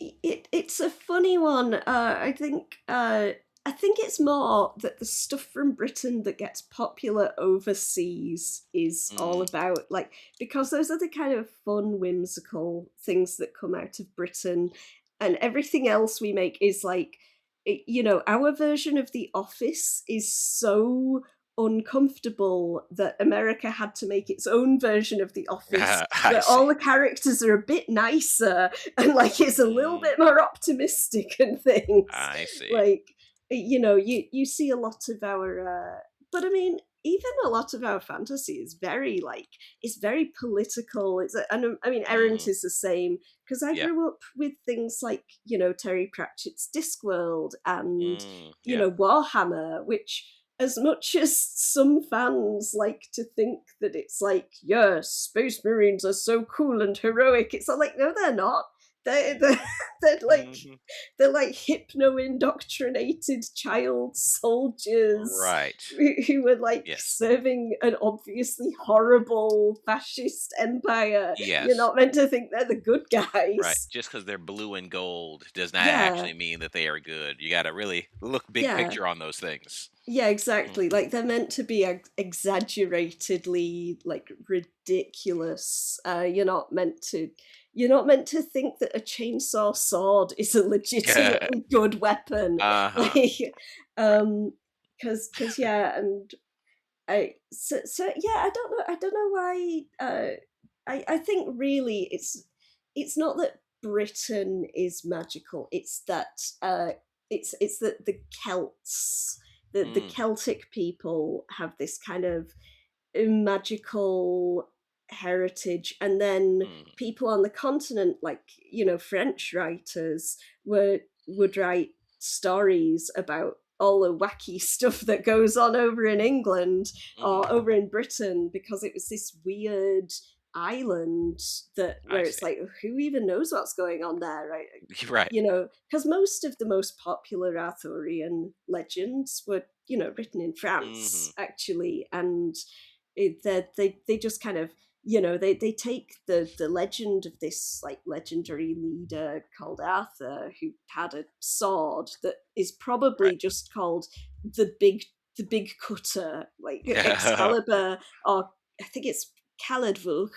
It's a funny one. I think it's more that the stuff from Britain that gets popular overseas is all Mm, about like because those are the kind of fun, whimsical things that come out of Britain, and everything else we make is like, our version of The Office is so uncomfortable that America had to make its own version of The Office I where see. all the characters are a bit nicer and like it's a little Mm, bit more optimistic and things. I see. Like, you see a lot of our but I mean, even a lot of our fantasy is very like it's very political. And I mean, Errant Mm, is the same because I yeah. grew up with things like Terry Pratchett's Discworld and Yeah. Warhammer, which, as much as some fans like to think that it's like, yes, space marines are so cool and heroic, it's not like, no, they're not. They're, Mm, they're, they're like mhm. they're like hypno indoctrinated child soldiers Right. who were like Yes. serving an obviously horrible fascist empire. You're Yes. not meant to think they're the good Right. guys. Just because 'cause they're blue and gold does not Yeah, actually mean that they are good. You gotta really look big yeah. picture on those things. Yeah, exactly. Mhm. Like they're meant to be exaggeratedly like ridiculous. You're not meant to think that a chainsaw sword is a legitimately good weapon. Uh-huh. Like cuz yeah, and so yeah, I don't know why I think really it's not that Britain is magical. It's that it's that the Celts, the Mm, Celtic people have this kind of magical heritage, and then mm, people on the continent, like French writers, would write stories about all the wacky stuff that goes on over in England or mhm. over in Britain because it was this weird island that I where it's see. like, who even knows what's going on there, right? Right. Because most of the most popular Arthurian legends were written in France Mhm. actually, and they just kind of they take the legend of this like legendary leader called Arthur who had a sword that is Right. probably just called the big the big cutter, like Excalibur, or I think it's Caladvuch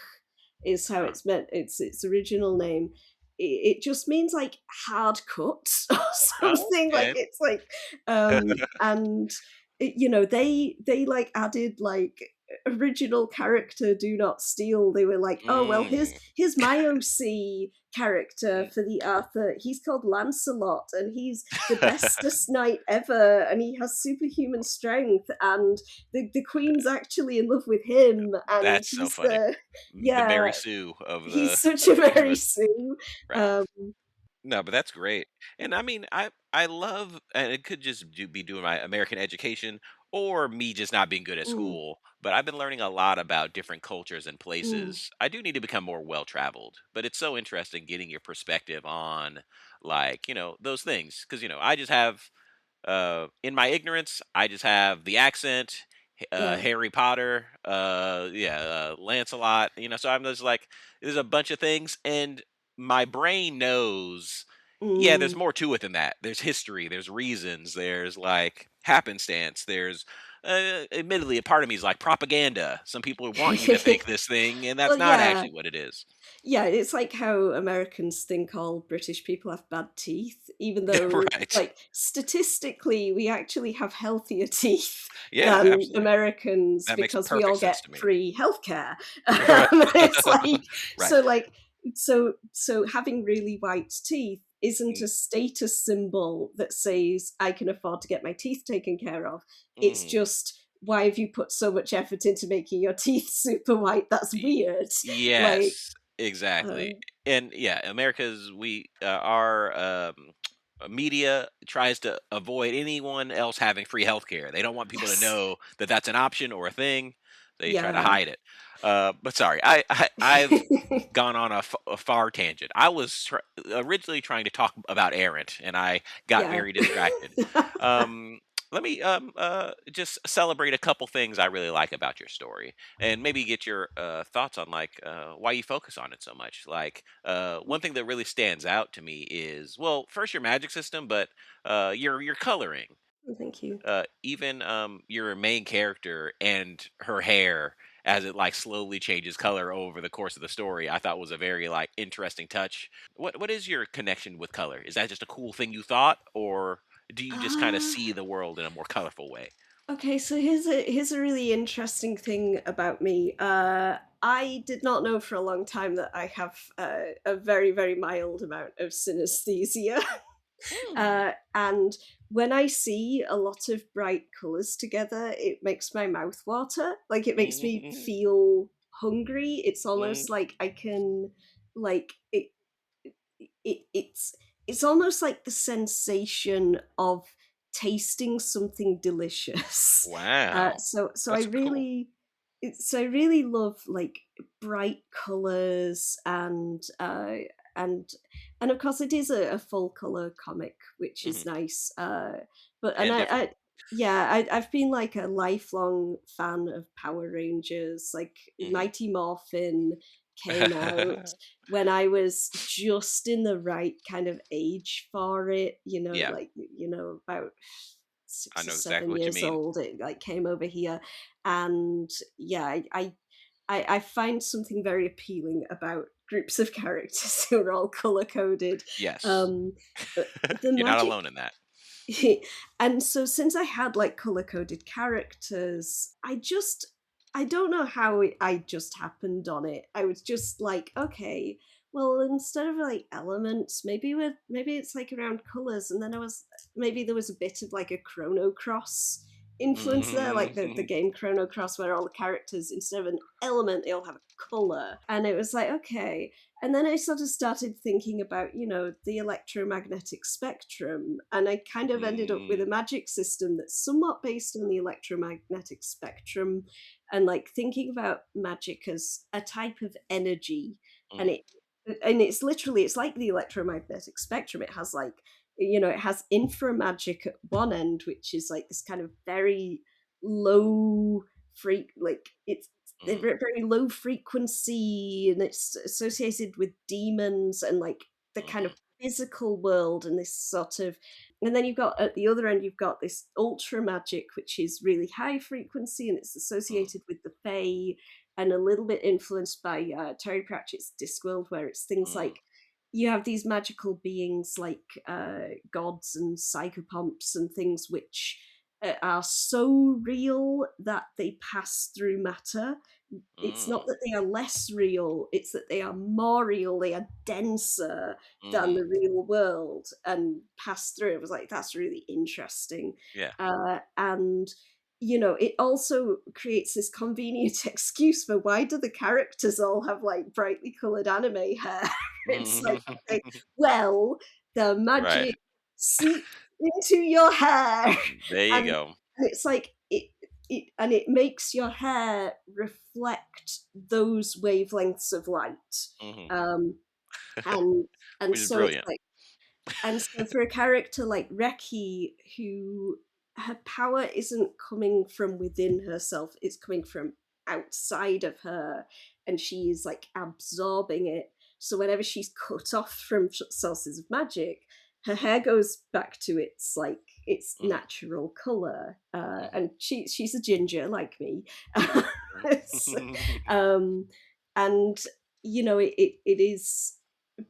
is how Huh. it's meant, its original name. It just means like hard cut or something, like Okay. it's like and they like added like original character do not steal. They were like, oh well, Mm. here's my OC character Mm. for the Arthur. He's called Lancelot and he's the bestest knight ever and he has superhuman strength and the queen's actually in love with him and That's so he's funny. the The Mary yeah, Sue of he's the such a very universe. Sue. Right. um No, but that's great. And I mean, I love, and it could just be doing my American education or me just not being good at mm, school, but I've been learning a lot about different cultures and mm, places. I do need to become more well-traveled, but it's so interesting getting your perspective on like, those things because I just have in my ignorance, I just have the accent, yeah. Harry Potter, yeah, Lancelot. So I'm just like, there's a bunch of things, and my brain knows. Yeah, there's Mm. more to it than that. There's history, there's reasons, there's like happenstance, there's admittedly a part of me is like propaganda. Some people want you to think this thing, and that's Well, not yeah. actually what it is. Yeah, it's like how Americans think all British people have bad teeth, even though, Right. like, statistically, we actually have healthier teeth Yeah, than absolutely. Americans That makes because we perfect all sense get to me. free healthcare. Right. It's like, Right. so like, so having really white teeth isn't Mm, a status symbol that says I can afford to get my teeth taken care of. It's mhm. just why have you put so much effort into making your teeth super white? That's Y weird. Like, yes, uh, exactly. And yeah, America's our media tries to avoid anyone else having free healthcare. They don't want people to yes. know that that's an option or a thing. They try to Yeah. hide it. But sorry, I've gone on a far tangent. I was originally trying to talk about Errant, and I got Yeah. very distracted. Um, Let me just celebrate a couple things I really like about your story, and maybe get your thoughts on like why you focus on it so much. Like one thing that really stands out to me is well, first your magic system, but your coloring. Thank you. Even your main character and her hair as it like slowly changes color over the course of the story, I thought was a very like interesting touch. What is your connection with color? Is that just a cool thing you thought, or do you just kind of Ah, see the world in a more colorful way? okay, so here's a really interesting thing about me. I did not know for a long time that I have a very, very mild amount of synesthesia. Hmm. And when I see a lot of bright colors together, it makes my mouth water. Like it makes me Hmm. feel hungry. It's Hmm. almost like I can like it's almost like the sensation of tasting something delicious. Wow, So I that's cool. really so I really love like bright colors and and of course it is a full color comic, which is Hmm. nice. But and And different. I yeah, I've been like a lifelong fan of Power Rangers. Like Hmm. Mighty Morphin came out when I was just in the right kind of age for it, Yeah, like, about I 6 or know exactly 7 what you years mean. old, it, like, came over here, and, yeah, I find something very appealing about groups of characters who are all color coded. Yes, Um, the you're not magic alone in that. and so since I had like color coded characters, I don't know how I just happened on it. I was just like, okay, well instead of like elements, maybe it's like around colors, and then I was maybe there was a bit of like a Chrono Cross influence there, like the Mhm. game Chrono Cross, where all the characters instead of an element they all have a color, and it was like okay, and then I sort of started thinking about, the electromagnetic spectrum. And I kind of ended up with a Mm, magic system that's somewhat based on the electromagnetic spectrum and like thinking about magic as a type of energy. And mm. it's like the electromagnetic spectrum. It has like, it has infra magic at one end, which is like this kind of very low freak, like it's they're Mhm. very low frequency, and it's associated with demons and like the kind of Mhm. physical world and this sort of. And then you've got at the other end, you've got this ultra magic, which is really high frequency and it's Mhm. associated with the Fae and a little bit influenced by Terry Pratchett's Discworld, where it's things Mhm. like you have these magical beings like gods and psychopomps and things which are so real that they pass through matter. It's not Mm. that they are less real, it's that they are more real, they are denser than Mhm. the real world and pass through. It was like, that's really interesting. Yeah. And it also creates this convenient excuse for why do the characters all have like brightly colored anime hair? It's like, okay, well, the Right. magic seeps into your hair. There you and go. it's like it makes your hair reflect those wavelengths of light. Mhm. um and and Which is so it's brilliant. like, and so for a character like Reki, who her power isn't coming from within herself, it's coming from outside of her, and she is like absorbing it. So whenever she's cut off from sources of magic, her hair goes back to its Mhm. natural color. Mhm. And she's a ginger like me. So, Mhm. um, and it is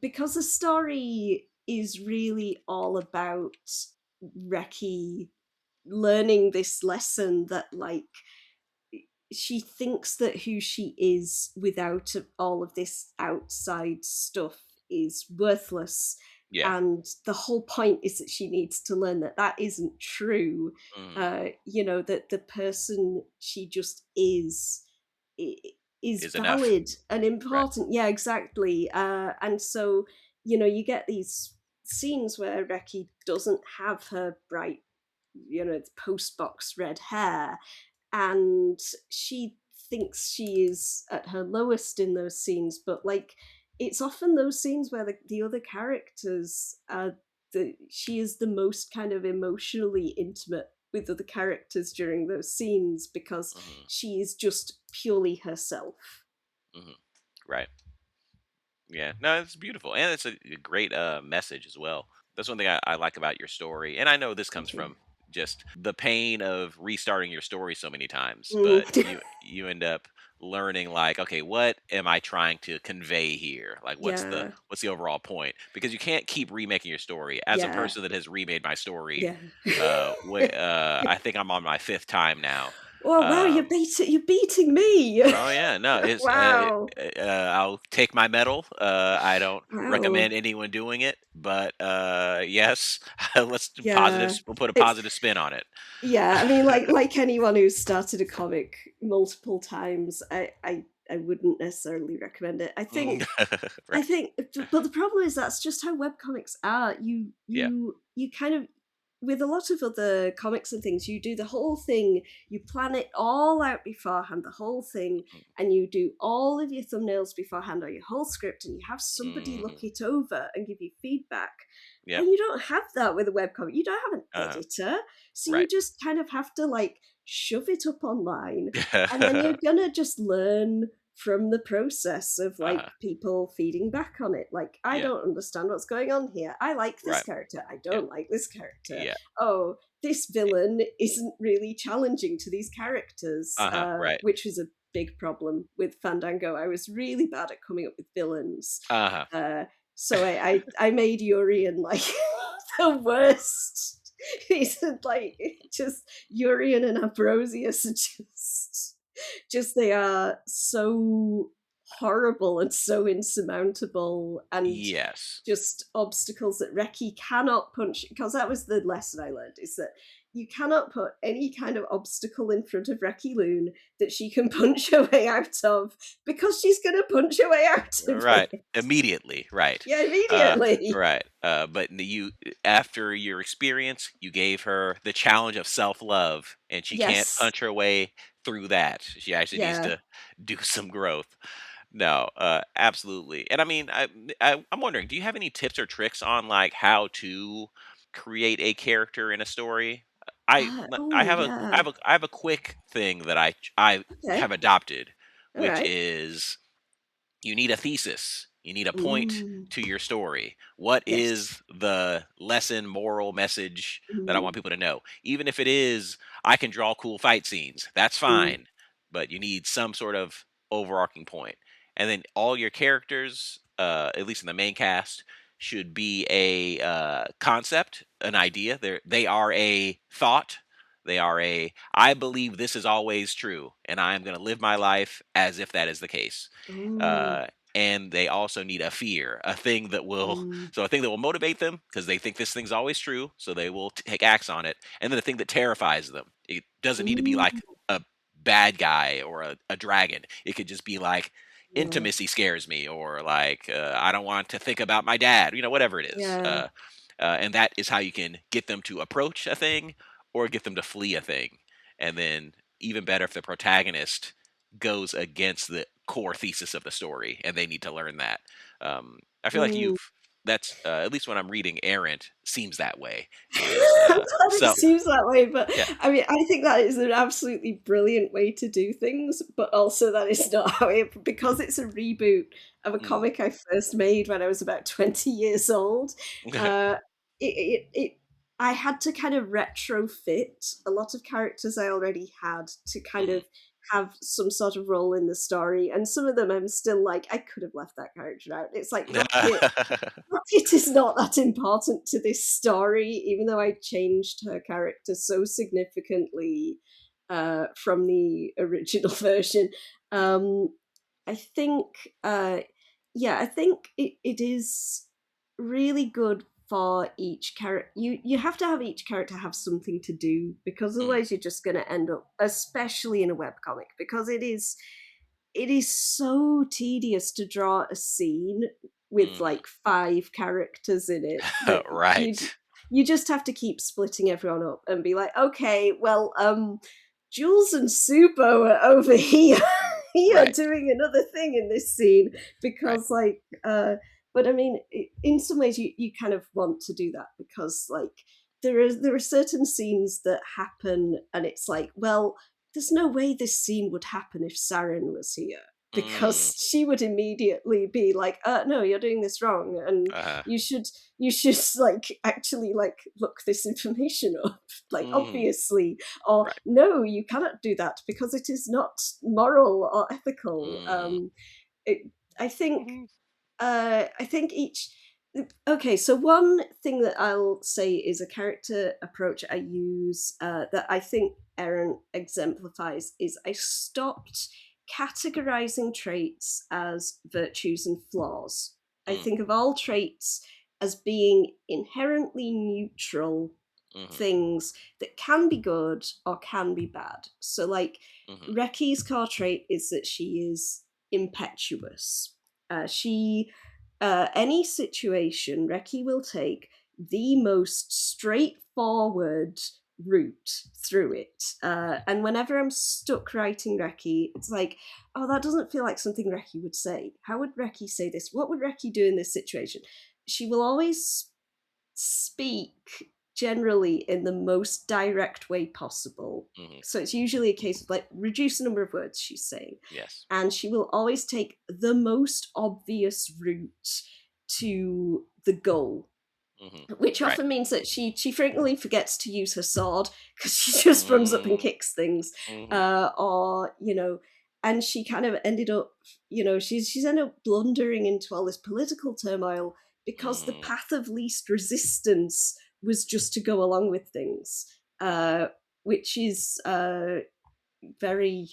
because the story is really all about Reki learning this lesson that like she thinks that who she is without all of this outside stuff is worthless, Yeah. and the whole point is that she needs to learn that that isn't true. Mhm. That the person she just is Is enough. valid and Right. important. Yeah, exactly. And so you get these scenes where Reki doesn't have her bright, post box red hair, and she thinks she is at her lowest in those scenes, but like it's often those scenes where the other characters are she is the most kind of emotionally intimate with other characters during those scenes because Mhm. she is just purely herself. Mhm. Right. Yeah. No, it's beautiful, and it's a great message as well. That's one thing I like about your story, and I know this comes Thank you. from just the pain of restarting your story so many times, Mm. but you end up learning like, okay, what am I trying to convey here? Like, Yeah, what's the overall point? Because you can't keep remaking your story. As a yeah, person that has remade my story, yeah. I think I'm on my fifth time now. Oh wow, Um, you're beating me. Oh yeah, no, it's Wow, I'll take my medal. I don't wow. recommend anyone doing it, but yes, let's do positive. Yeah, We'll put a it's positive spin on it. yeah. I mean, like anyone who's started a comic multiple times, I wouldn't necessarily recommend it. Mm, I right. think, but the problem is that's just how webcomics are. Yeah. You kind of, with a lot of other comics and things, you do the whole thing, you plan it all out beforehand, the whole thing, and you do all of your thumbnails beforehand or your whole script, and you have somebody look Hmm. it over and give you feedback. Yep. And you don't have that with a webcomic. You don't have an Uh, editor, so you right. just kind of have to like shove it up online, and then you're gonna just learn from the process of like uh, people feeding back on it. Like, I yeah. don't understand what's going on here. I like this Right. character. I Yeah. don't like this character. Yeah. Oh, this villain isn't really challenging to these characters, Right. which was a big problem with Fandango. I was really bad at coming up with villains. Uh Uh, so I made Urian like the worst. He's like just Urian and Ambrosius are just they are so horrible and so insurmountable and yes. just obstacles that Reki cannot punch, because that was the lesson I learned, is that you cannot put any kind of obstacle in front of Reki Loon that she can punch her way out of, because she's going to punch her way out of Right. it. Immediately. Right. Yeah, Uh, immediately. right. But you, after your experience, you gave her the challenge of self love, and she can't Yes. punch her way through that. She actually needs Yeah. to do some growth. No, absolutely. And I mean, I'm wondering, do you have any tips or tricks on like how to create a character in a story? Oh, yeah. I have a quick thing that I Okay. have adopted. All which right. is you need a thesis. You need a point Mm. to your story. What Yes. is the lesson, moral message that I want Mm. people to know? Even if it is, I can draw cool fight scenes, that's Mm. fine. But you need some sort of overarching point. And then all your characters, at least in the main cast, should be a concept, an idea. They are a thought. They are a, I believe this is always true, and I am going to live my life as if that is the case. Oh. uh, and they also need a fear, a thing that will, Mm. so a thing that will motivate them because they think this thing's always true, so they will take acts on it, and then a thing that terrifies them. It doesn't need to be Mm. like a bad guy or a dragon. It could just be like Yeah. intimacy scares me, or like I don't want to think about my dad, whatever it is. Yeah. And that is how you can get them to approach a thing or get them to flee a thing. And then even better if the protagonist goes against the core thesis of the story and they need to learn that. I feel like Mm. that's at least when I'm reading Errant seems that way is I'm glad it so seems that way, but yeah. I mean, I think that is an absolutely brilliant way to do things, but also that is not how it, because it's a reboot of a Mm. comic I first made when I was about 20 years old. Uh, I had to kind of retrofit a lot of characters I already had to kind Mhm. of have some sort of role in the story, and some of them I'm still like, I could have left that character out. It's like Rocket is not that important to this story, even though I changed her character so significantly from the original version. Mm, Um, I think, yeah, I think it is really good for each character. You have to have each character have something to do, because mm, otherwise you're just going to end up, especially in a webcomic, because it is so tedious to draw a scene with mhm. like 5 characters in it that Right. you just have to keep splitting everyone up and be like, okay, well, Jules and Supo are over here here Right. doing another thing in this scene, Right. because like but I mean, in some ways you kind of want to do that, because like there are certain scenes that happen and it's like, well, there's no way this scene would happen if Saren was here, Mm, because she would immediately be like, no, you're doing this wrong, and uh-huh. you should like actually like look this information up, like Mhm. obviously, or Right. no, you cannot do that because it is not moral or ethical. Mm. It, I think Mhm. I think each. Okay, so one thing that I'll say is a character approach I use that I think Erin exemplifies is I stopped categorizing traits as virtues and flaws. I Mm, think of all traits as being inherently neutral mhm, things that can be good or can be bad. So, like, mhm, Reki's core trait is that she is impetuous. She, any situation, Reki will take the most straightforward route through it. And whenever I'm stuck writing Reki, it's like, oh, that doesn't feel like something Reki would say. How would Reki say this? What would Reki do in this situation? She will always speak generally in the most direct way possible. mhm. So it's usually a case of like reduce the number of words she's saying. Yes. And she will always take the most obvious route to the goal, Mhm. which Right. often means that she frequently forgets to use her sword because she just runs up and Mm, kicks things, mhm, or and she kind of ended up, she's ended up blundering into all this political turmoil because the mhm, path of least resistance was just to go along with things, mhm, which is very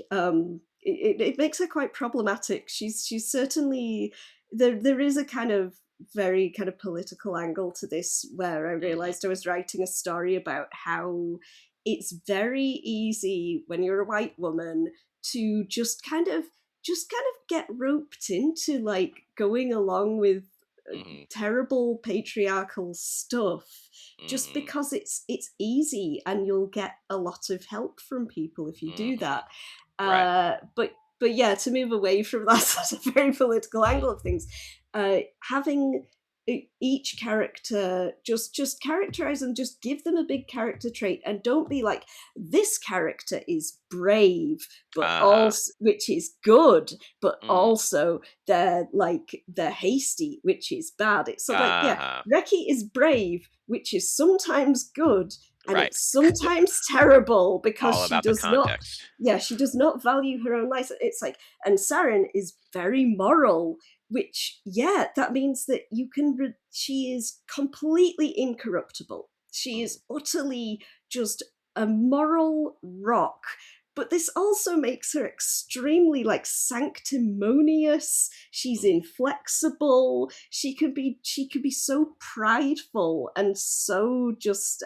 it makes her quite problematic. She's certainly, there is a kind of very kind of political angle to this, where I mhm, realized I was writing a story about how it's very easy when you're a white woman to just kind of get roped into like going along with mhm, terrible patriarchal stuff, just mhm, because it's easy and you'll get a lot of help from people if you do mhm. that. Right. But yeah, to move away from that sort of very political Mhm, angle of things, having each character, just characterize them, just give them a big character trait, and don't be like, this character is brave, but Uh-huh. also, which is good, but Mm. also they're hasty, which is bad. It's sort of like, yeah, Uh-huh. Reki is brave, which is sometimes good, and Right. it's sometimes terrible because All she about the does not, context. yeah, she does not value her own life. It's like, and Saren is very moral, which, yeah, that means that you can she is completely incorruptible, she Mm, is utterly just a moral rock, but this also makes her extremely like sanctimonious, she's mm, inflexible, she can be so prideful and so just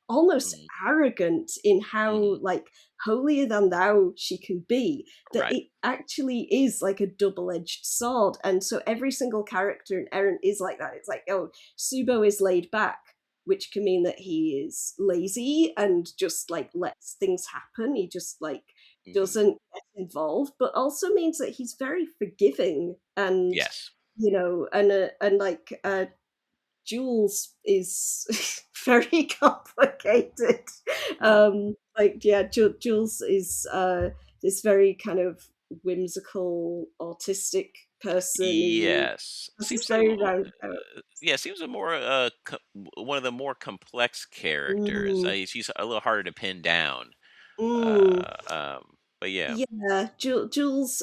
almost mm, arrogant in how mm. like holier than thou she can be, that Right. it actually is like a double-edged sword. And so every single character in Errant is like that. It's like, oh, Subo is laid back, which can mean that he is lazy and just like lets things happen, he just like Mhm. doesn't get involved, but also means that he's very forgiving, and Yes. and like Jules is very complicated. Mm. Like, yeah, Jules is this very kind of whimsical, autistic person who Yes. has this Seems a very l roundabout. yeah, seems a more, one of the more complex characters. Mm, She's a little harder to pin down. mm, Uh, um, but yeah. yeah, Jules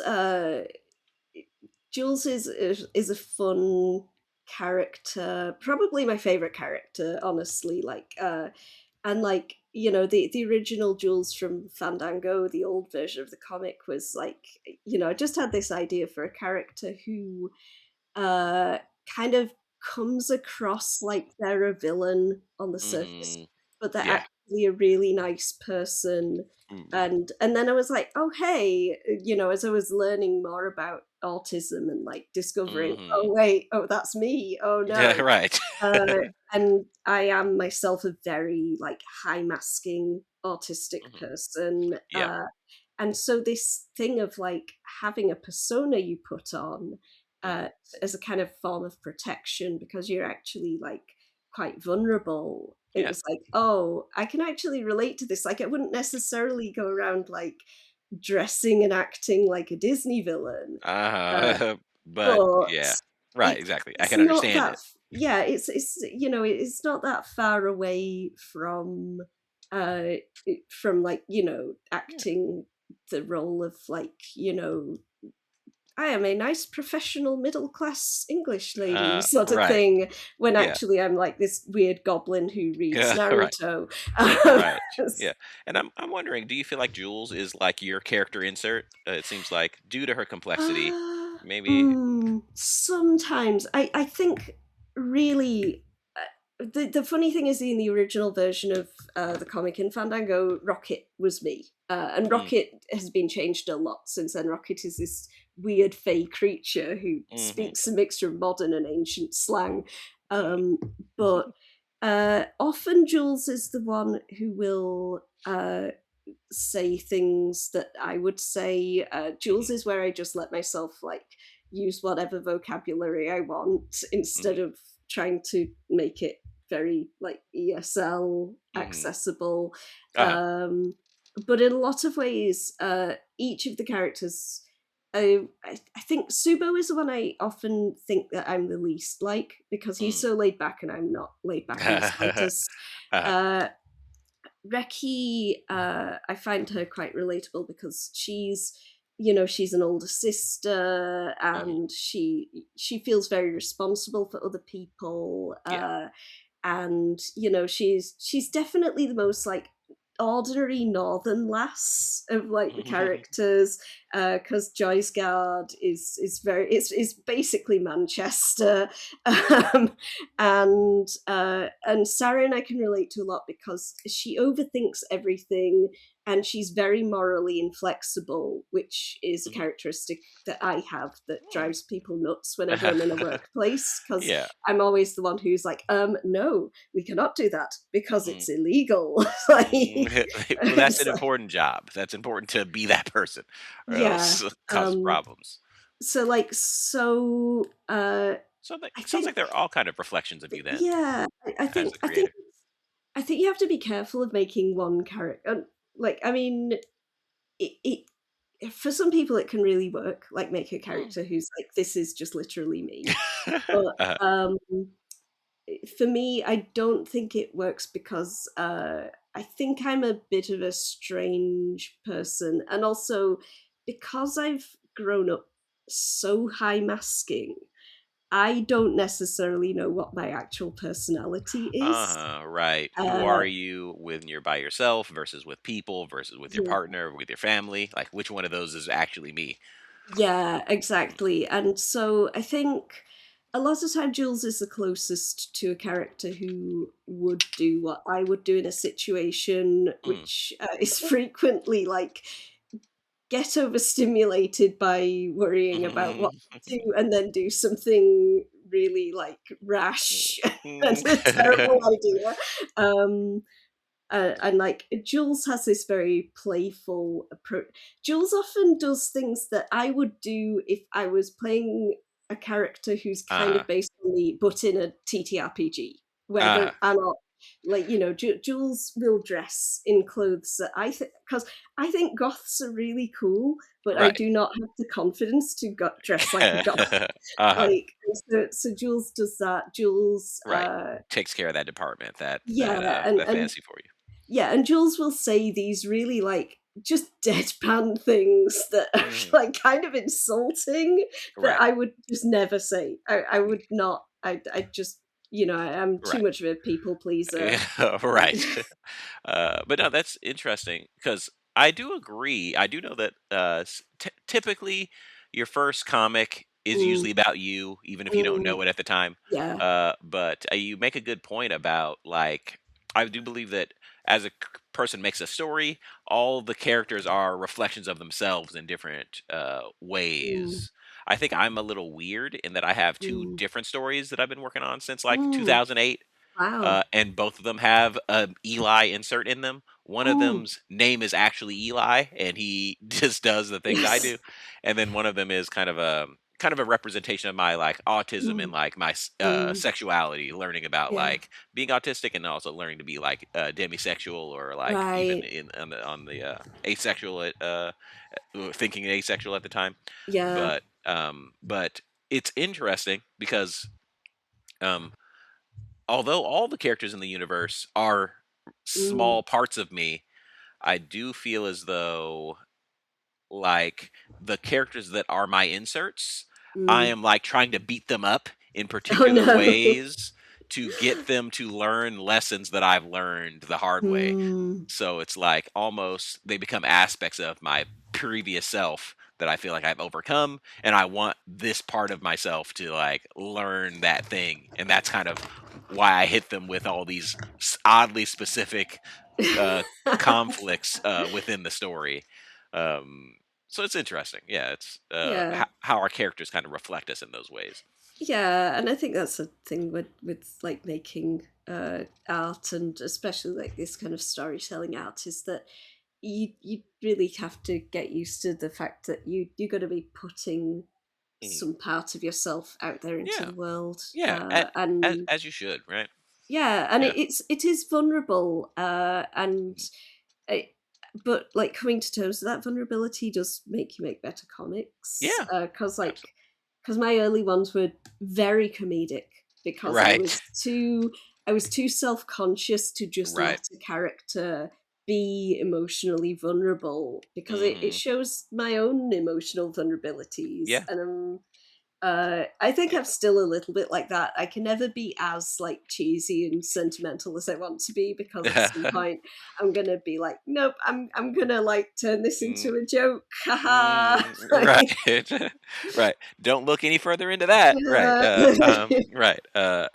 is a fun character, probably my favorite character, honestly. Like, and like the original Jules from Fandango, the old version of the comic, was like, I just had this idea for a character who uh, kind of comes across like they're a villain on the surface, Mhm. but they're Yeah. actually a really nice person. Mhm. And then I was like, oh hey, as I was learning more about autism and like discovering, Mhm. oh wait, oh that's me, oh Yeah, no, right. uh, and I am myself a very like high masking autistic Mhm. person. Yeah. And so this thing of like having a persona you put on Mhm. uh, as a kind of form of protection because you're actually like quite vulnerable. It Yeah. was like, oh, I can actually relate to this. Like, I wouldn't necessarily go around like dressing and acting like a Disney villain, uh, Uh-huh. But but yeah. Right, it exactly. I it's can not understand that it. yeah, it's it's not that far away uh from like Yeah. acting the role of like I am a nice professional middle class English lady sort of Right. thing, when Yeah. actually I'm like this weird goblin who reads Yeah, right. Naruto. Right. Yeah. And I'm wondering, do you feel like Jules is like your character insert? It seems like due to her complexity, maybe. Sometimes I think really the funny thing is in the original version of the comic in Fandango, Rocket was me, and Mm, Rocket has been changed a lot since then. Rocket is this weird fey creature who mhm, speaks a mixture of modern and ancient slang, mm, um, but often Jules is the one who will say things that I would say. Jules mhm, is where I just let myself like use whatever vocabulary I want instead mhm, of trying to make it very like ESL mhm. accessible. Uh-huh. Um, but in a lot of ways, each of the characters. I think Subo is the one I often think that I'm the least like because he's Mm. so laid back and I'm not laid back in the slightest. Uh-huh. Uh, Reki, I find her quite relatable because she's an older sister Mhm. and she feels very responsible for other people. Yeah. And she's definitely the most like ordinary northern lass of like the characters, because Joyce Guard is very it's basically Manchester. um, and Saren I can relate to a lot because she overthinks everything and she's very morally inflexible, which is a Mhm. characteristic that I have that Mm. drives people nuts whenever I'm in a workplace because Yeah. I'm always the one who's like, no, we cannot do that because Mm. it's illegal. Like, Mm. Well, that's it's an like, important job. That's important to be that person or yeah. else cause problems. So like, so So that I sounds think like they're all kind of reflections of you then, yeah, as the I think creator. I think you have to be careful of making one character. Like, I mean, it for some people it can really work. Like, make a Mm. character who's like, this is just literally me. But Uh, for me, I don't think it works because I think I'm a bit of a strange person, and also because I've grown up so high masking. I don't necessarily know what my actual personality is. right. Who Uh, are you when you're by yourself versus with people versus with your yeah, partner, with your family? Like, which one of those is actually me? yeah, Mm, exactly. And so I think a lot of time Jules is the closest to a character who would do what I would do in a situation, mm, which is frequently like get overstimulated by worrying about what to do and then do something really like rash and mm, a terrible mm. idea. Um, and like Jules has this very playful approach. Jules often does things that I would do if I was playing a character who's kind uh, of based on me, but in a TTRPG, where uh, there are not like Jules will dress in clothes that I think because I think goths are really cool, but I right. do not have the confidence to dress like a goth. uh, Like so, Jules does that. Jules, right. Takes care of that department, yeah, that fantasy for you. yeah, and Jules will say these really like just deadpan things that are Hmm. like kind of insulting that Right. I would just never say. I would not. I just I'm too Right. much of a people pleaser. Yeah, right. But no, that's interesting because I do agree. I do know that typically your first comic is Mm, usually about you, even if you don't mm, know it at the time. yeah. But you make a good point about like I do believe that as a person makes a story, all the characters are reflections of themselves in different Mm, ways. I think I'm a little weird in that I have two mm, different stories that I've been working on since like mm. 2008, Wow. and both of them have a Eli insert in them. One of Mm. them's name is actually Eli, and he just does the things I Yes. do, and then one of them is kind of a representation of my like autism and Mm, like my mm. sexuality, learning about Yeah. like being autistic and also learning to be like demisexual or like even Right. in on the asexual thinking asexual at the time, Yeah. but it's interesting because um although all the characters in the universe are Mm, small parts of me, I do feel as though like the characters that are my inserts, I mm. am like trying to beat them up in Oh particular no. ways to get them to learn lessons that I've learned the hard way. Mm. So it's like almost they become aspects of my previous self that I feel like I've overcome, and I want this part of myself to like learn that thing, and that's kind of why I hit them with all these oddly specific uh, conflicts within the story. Um, so it's interesting. Yeah, it's Yeah. how our characters kind of reflect us in those ways. Yeah, and I think that's a thing with like making art and especially like this kind of storytelling art is that you really have to get used to the fact that you're going to be putting Mhm. some part of yourself out there into Yeah, the world, yeah, and as you should, right? yeah, and Yeah, it is vulnerable, and mhm. I, but like coming to terms with that vulnerability does make you make better comics, Yeah, because like absolutely. because my early ones were very comedic because Right, I was too self-conscious to just right. let a character be emotionally vulnerable because it Hmm. shows my own emotional vulnerabilities, Yeah. and I think I'm still a little bit like that. I can never be as like cheesy and sentimental as I want to be because at some point I'm gonna be like, nope, I'm gonna like turn this into Mm, a joke. Haha. right, right. Don't look any further into that. Right. Right.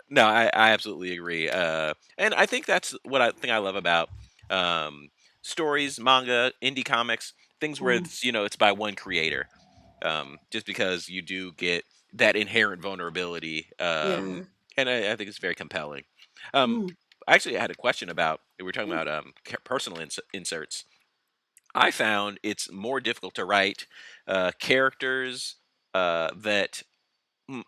No, I absolutely agree. And I think that's what I think I love about um, stories, manga, indie comics, things where Mm, it's it's by one creator. Just because you do get that inherent vulnerability, yeah. and I think it's very compelling. Um, Mm, Actually, I had a question about we were talking mm, about personal inserts. I found it's more difficult to write characters that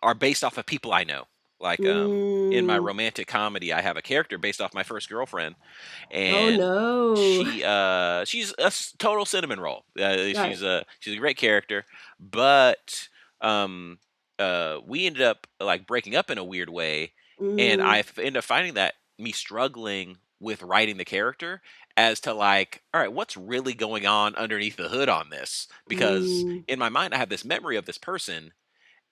are based off of people I know. Like in my Mm. romantic comedy, I have a character based off my first girlfriend, Oh and no. she's a total cinnamon roll. Right. She's a great character, but um we ended up like breaking up in a weird way, and Mm. ended up finding that me struggling with writing the character as to like, all right, what's really going on underneath the hood on this? Because Mm. in my mind I have this memory of this person,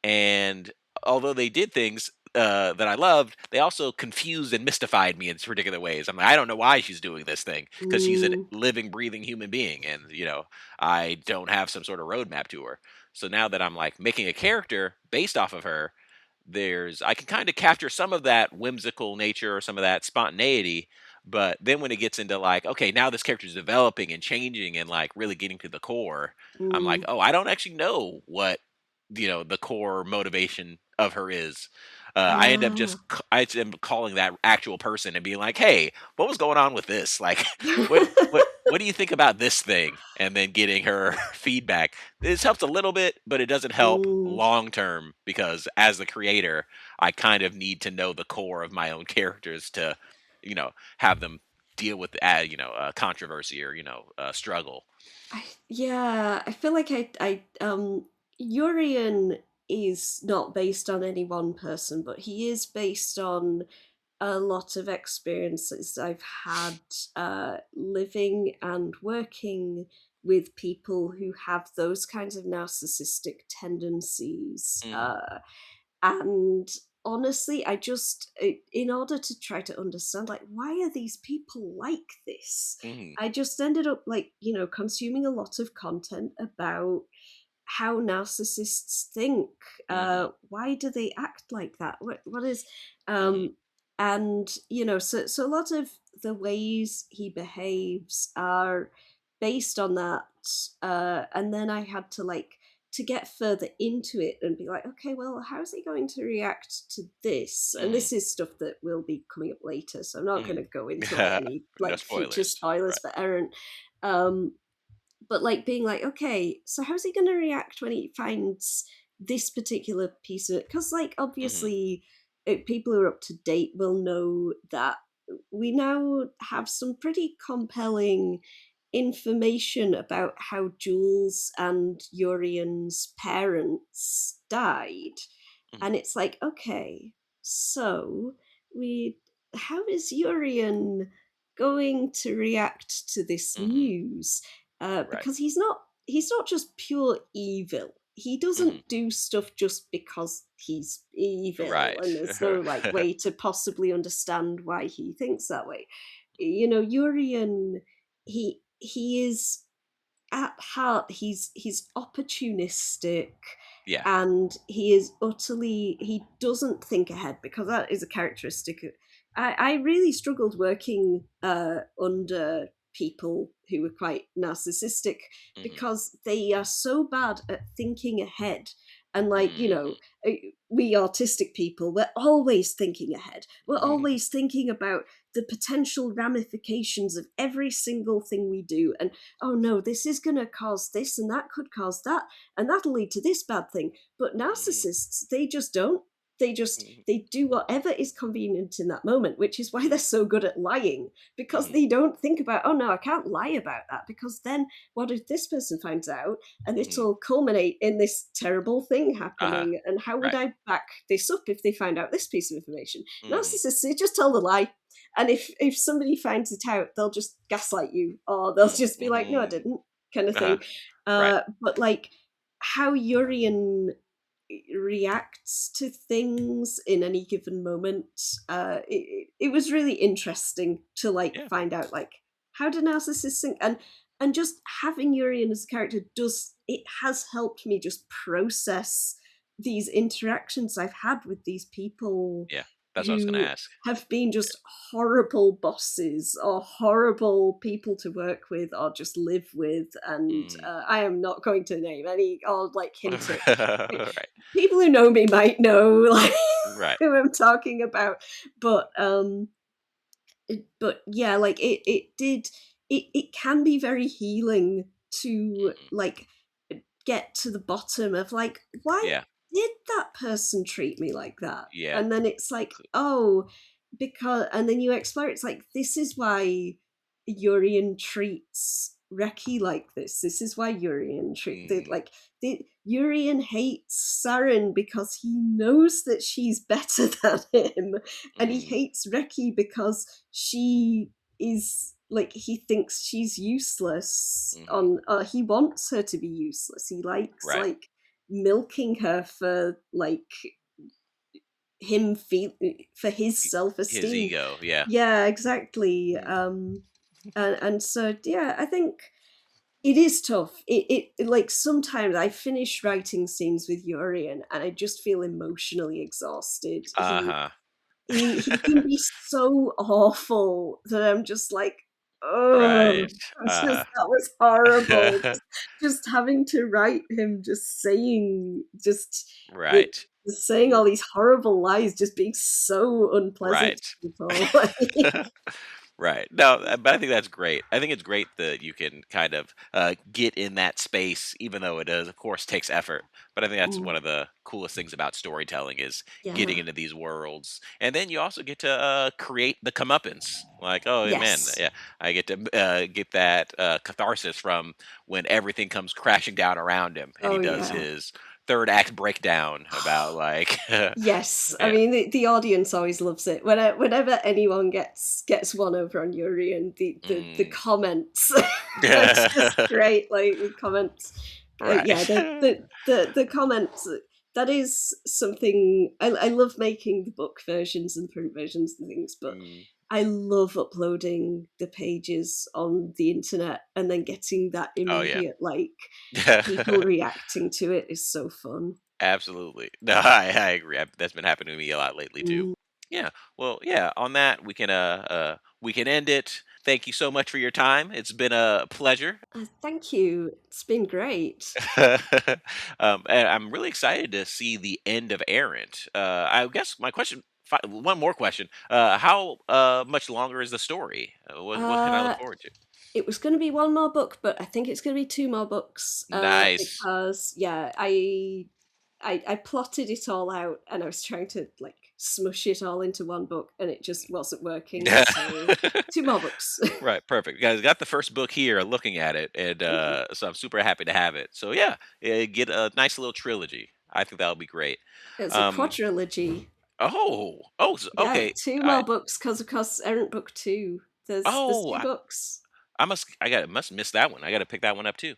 and although they did things that I loved, they also confused and mystified me in particular ways. I'm like, I don't know why she's doing this thing because she's a Mm. living, breathing human being, and I don't have some sort of roadmap to her. So now that I'm like making a character based off of her, there's I can kind of capture some of that whimsical nature or some of that spontaneity. But then when it gets into like, okay, now this character is developing and changing and like really getting to the core, I'm like, Mm. oh, I don't actually know what the core motivation of her is. I end up Ah. just I end up calling that actual person and being like, hey, what was going on with this? Like, what do you think about this thing? And then getting her feedback. This helps a little bit, but it doesn't help Mm. long term because as the creator, I kind of need to know the core of my own characters to, have them deal with controversy or struggle. Yeah, I feel like Urian is not based on any one person, but he is based on a lot of experiences I've had living and working with people who have those kinds of narcissistic tendencies. Hmm. And honestly, in order to try to understand, like, why are these people like this? Hmm. I just ended up, like, consuming a lot of content about how narcissists think. Hmm. Why do they act like that? What is, Hmm. um, and so a lot of the ways he behaves are based on that. And then I had to like to get further into it and be like, okay, well, how's he going to react to this? And Hmm. this is stuff that will be coming up later, so I'm not going Hmm. to go into like any No like future spoilers. spoilers Right. for Aaron. Um, but like being like, okay, so how's he going to react when he finds this particular piece of it? Because like Hmm. obviously, people who are up to date will know that we now have some pretty compelling information about how Jules and Urian's parents died. Hmm. And it's like, okay, so we how is Urian going to react to this Hmm. news? Right. Because he's not just pure evil. He Hmm. doesn't do stuff just because he's evil, Right. and there's no like way to possibly understand why he thinks that way. Urian, he is at heart he's opportunistic, Yeah. and he doesn't think ahead, because that is a characteristic I really struggled working under people who were quite narcissistic, Hmm. because they are so bad at thinking ahead. And like, Hmm. uh, we artistic people, we're always thinking ahead, we're always thinking about the potential ramifications of every single thing we do, and oh no, this is going to cause this, and that could cause that, and that'll lead to this bad thing. But Hmm. narcissists, they just don't. They do whatever is convenient in that moment, which is why they're Hmm. so good at lying, because Hmm. they don't think about, oh no, I can't lie about that, because then what if this person finds out and Hmm. it'll culminate in this terrible thing Uh-huh. happening, and how would Right. I back this up if they find out this piece of information? Hmm. Narcissists, they just tell the lie, and if somebody finds it out, they'll just gaslight you, or they'll just be like, "No, I Hmm. didn't," kind of Uh-huh. thing. Right. But like how Urian reacts to things in any given moment, it was really interesting to like Yeah. find out like how do narcissists think, and just having Urian as a character has helped me just process these interactions I've had with these people Yeah. That's what I was gonna who ask. have been just horrible bosses or horrible people to work with or just live with. And Hmm. I am not going to name any or like hint at Right. people who know me might know like Right. who I'm talking about. But yeah, like it can be very healing to Hmm. like get to the bottom of like why Yeah. did that person treat me like that? Yeah. And then it's like, oh, because, and then you explore, it's like, this is why Urian treats Reki like this. This is why Urian Mm, Urian hates Saren because he knows that she's better than him, and he mm, hates Reki because she is like, he thinks she's useless. mhm. On he wants her to be useless. He likes Right. like milking her for like him feel for his His self-esteem. ego. Yeah. Yeah, exactly. Mm. And so yeah, I think it is tough. It like, sometimes I finish writing scenes with Urian and I just feel emotionally exhausted. Uh-huh. He can be so awful that I'm just like, oh, Right. that's Uh-huh. just, that was horrible. Just having to write him just saying just it Right. just saying all these horrible lies, just being so unpleasant Right. to people. Right. No, but I think that's great. I think it's great that you can kind of get in that space, even though it does, of course, takes effort. But I think that's one Mm, of the coolest things about storytelling is getting yeah. into these worlds, and then you also get to create the comeuppance. Like, oh man, Yes. yeah, I get to get that catharsis from when everything comes crashing down around him, and he Oh does yeah. his third act breakdown about like, Yes, I yeah. mean the audience always loves it. Whenever anyone gets one over on Yuri, and the Mm. comments, it's just great. Like the comments, yeah, Right. the comments. That is something I love, making the book versions and print versions and things, but Mm. I love uploading the pages on the internet and then getting that Oh yeah. immediate like people reacting to it is so fun. Absolutely. No, I agree. That's been happening to me a lot lately too. Mm. Yeah. Well, yeah. On that, we can end it. Thank you so much for your time. It's been a pleasure. Thank you. It's been great. And I'm really excited to see the end of Errant. I guess my question, one more question. How much longer is the story? What can I look Uh, forward to? it was going to be one more book, but I think it's going to be two more books. Nice. Because yeah, I plotted it all out and I was trying to like smush it all into one book, and it just wasn't working. So two more books. Right, perfect. Guys, got the first book here, looking at it, and Mhm. so I'm super happy to have it. So yeah, get a nice little trilogy. I think that'll be great. It's a Um, quadrilogy. Yeah, okay. two I more books because of course Errant Book Two. There's oh, two books. I got must miss that one. I got to pick that one up too.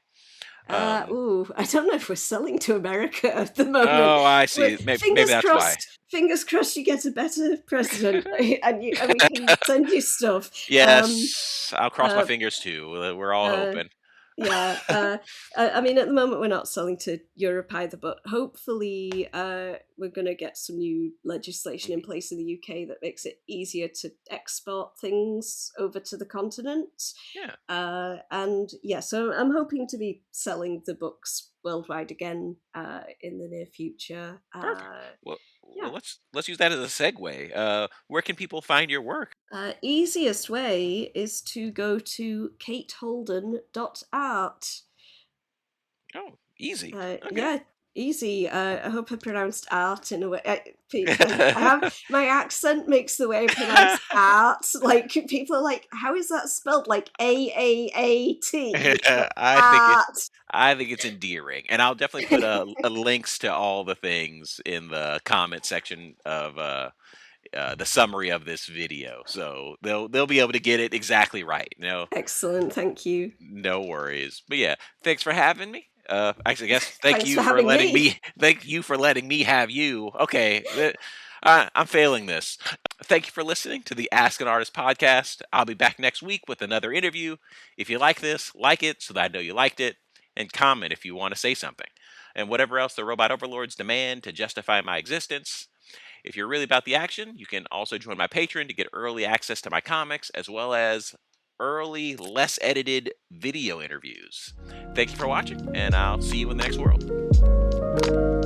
Um, I don't know if we're selling to America at the moment. oh, I see. Maybe Fingers that's why. crossed. Fingers crossed you get a better president, and we can send you stuff. Um, Yes, I'll cross my uh, fingers too. We're all uh, hoping. yeah. I mean, at the moment we're not selling to Europe either, but hopefully we're going to get some new legislation in Mhm. place in the UK that makes it easier to export things over to the continent. Yeah, And yeah, so I'm hoping to be selling the books worldwide again in the near future. perfect. Well, Yeah. let's use that as a segue. Where can people find your work? Easiest way is to go to kateholden.art. Oh, easy. Okay. Yeah, easy. I hope I pronounced art in a way. Like I have my accent makes the way I pronounce art. Like people are like, "How is that spelled?" Like AAAT, but I think it's art. I think it's endearing, and I'll definitely put links to all the things in the comment section of the summary of this video, so they'll be able to get it exactly right. Excellent, thank you. No worries. But yeah, thanks for having me. Actually, I guess Thanks for having me. thank you for letting me have you. Okay, I'm failing this. Thank you for listening to the Ask an Artist podcast. I'll be back next week with another interview. If you like this, like it so that I know you liked it, and comment if you want to say something. And whatever else the robot overlords demand to justify my existence. If you're really about the action, you can also join my Patreon to get early access to my comics as well as early, less edited video interviews. Thank you for watching, and I'll see you in the next world.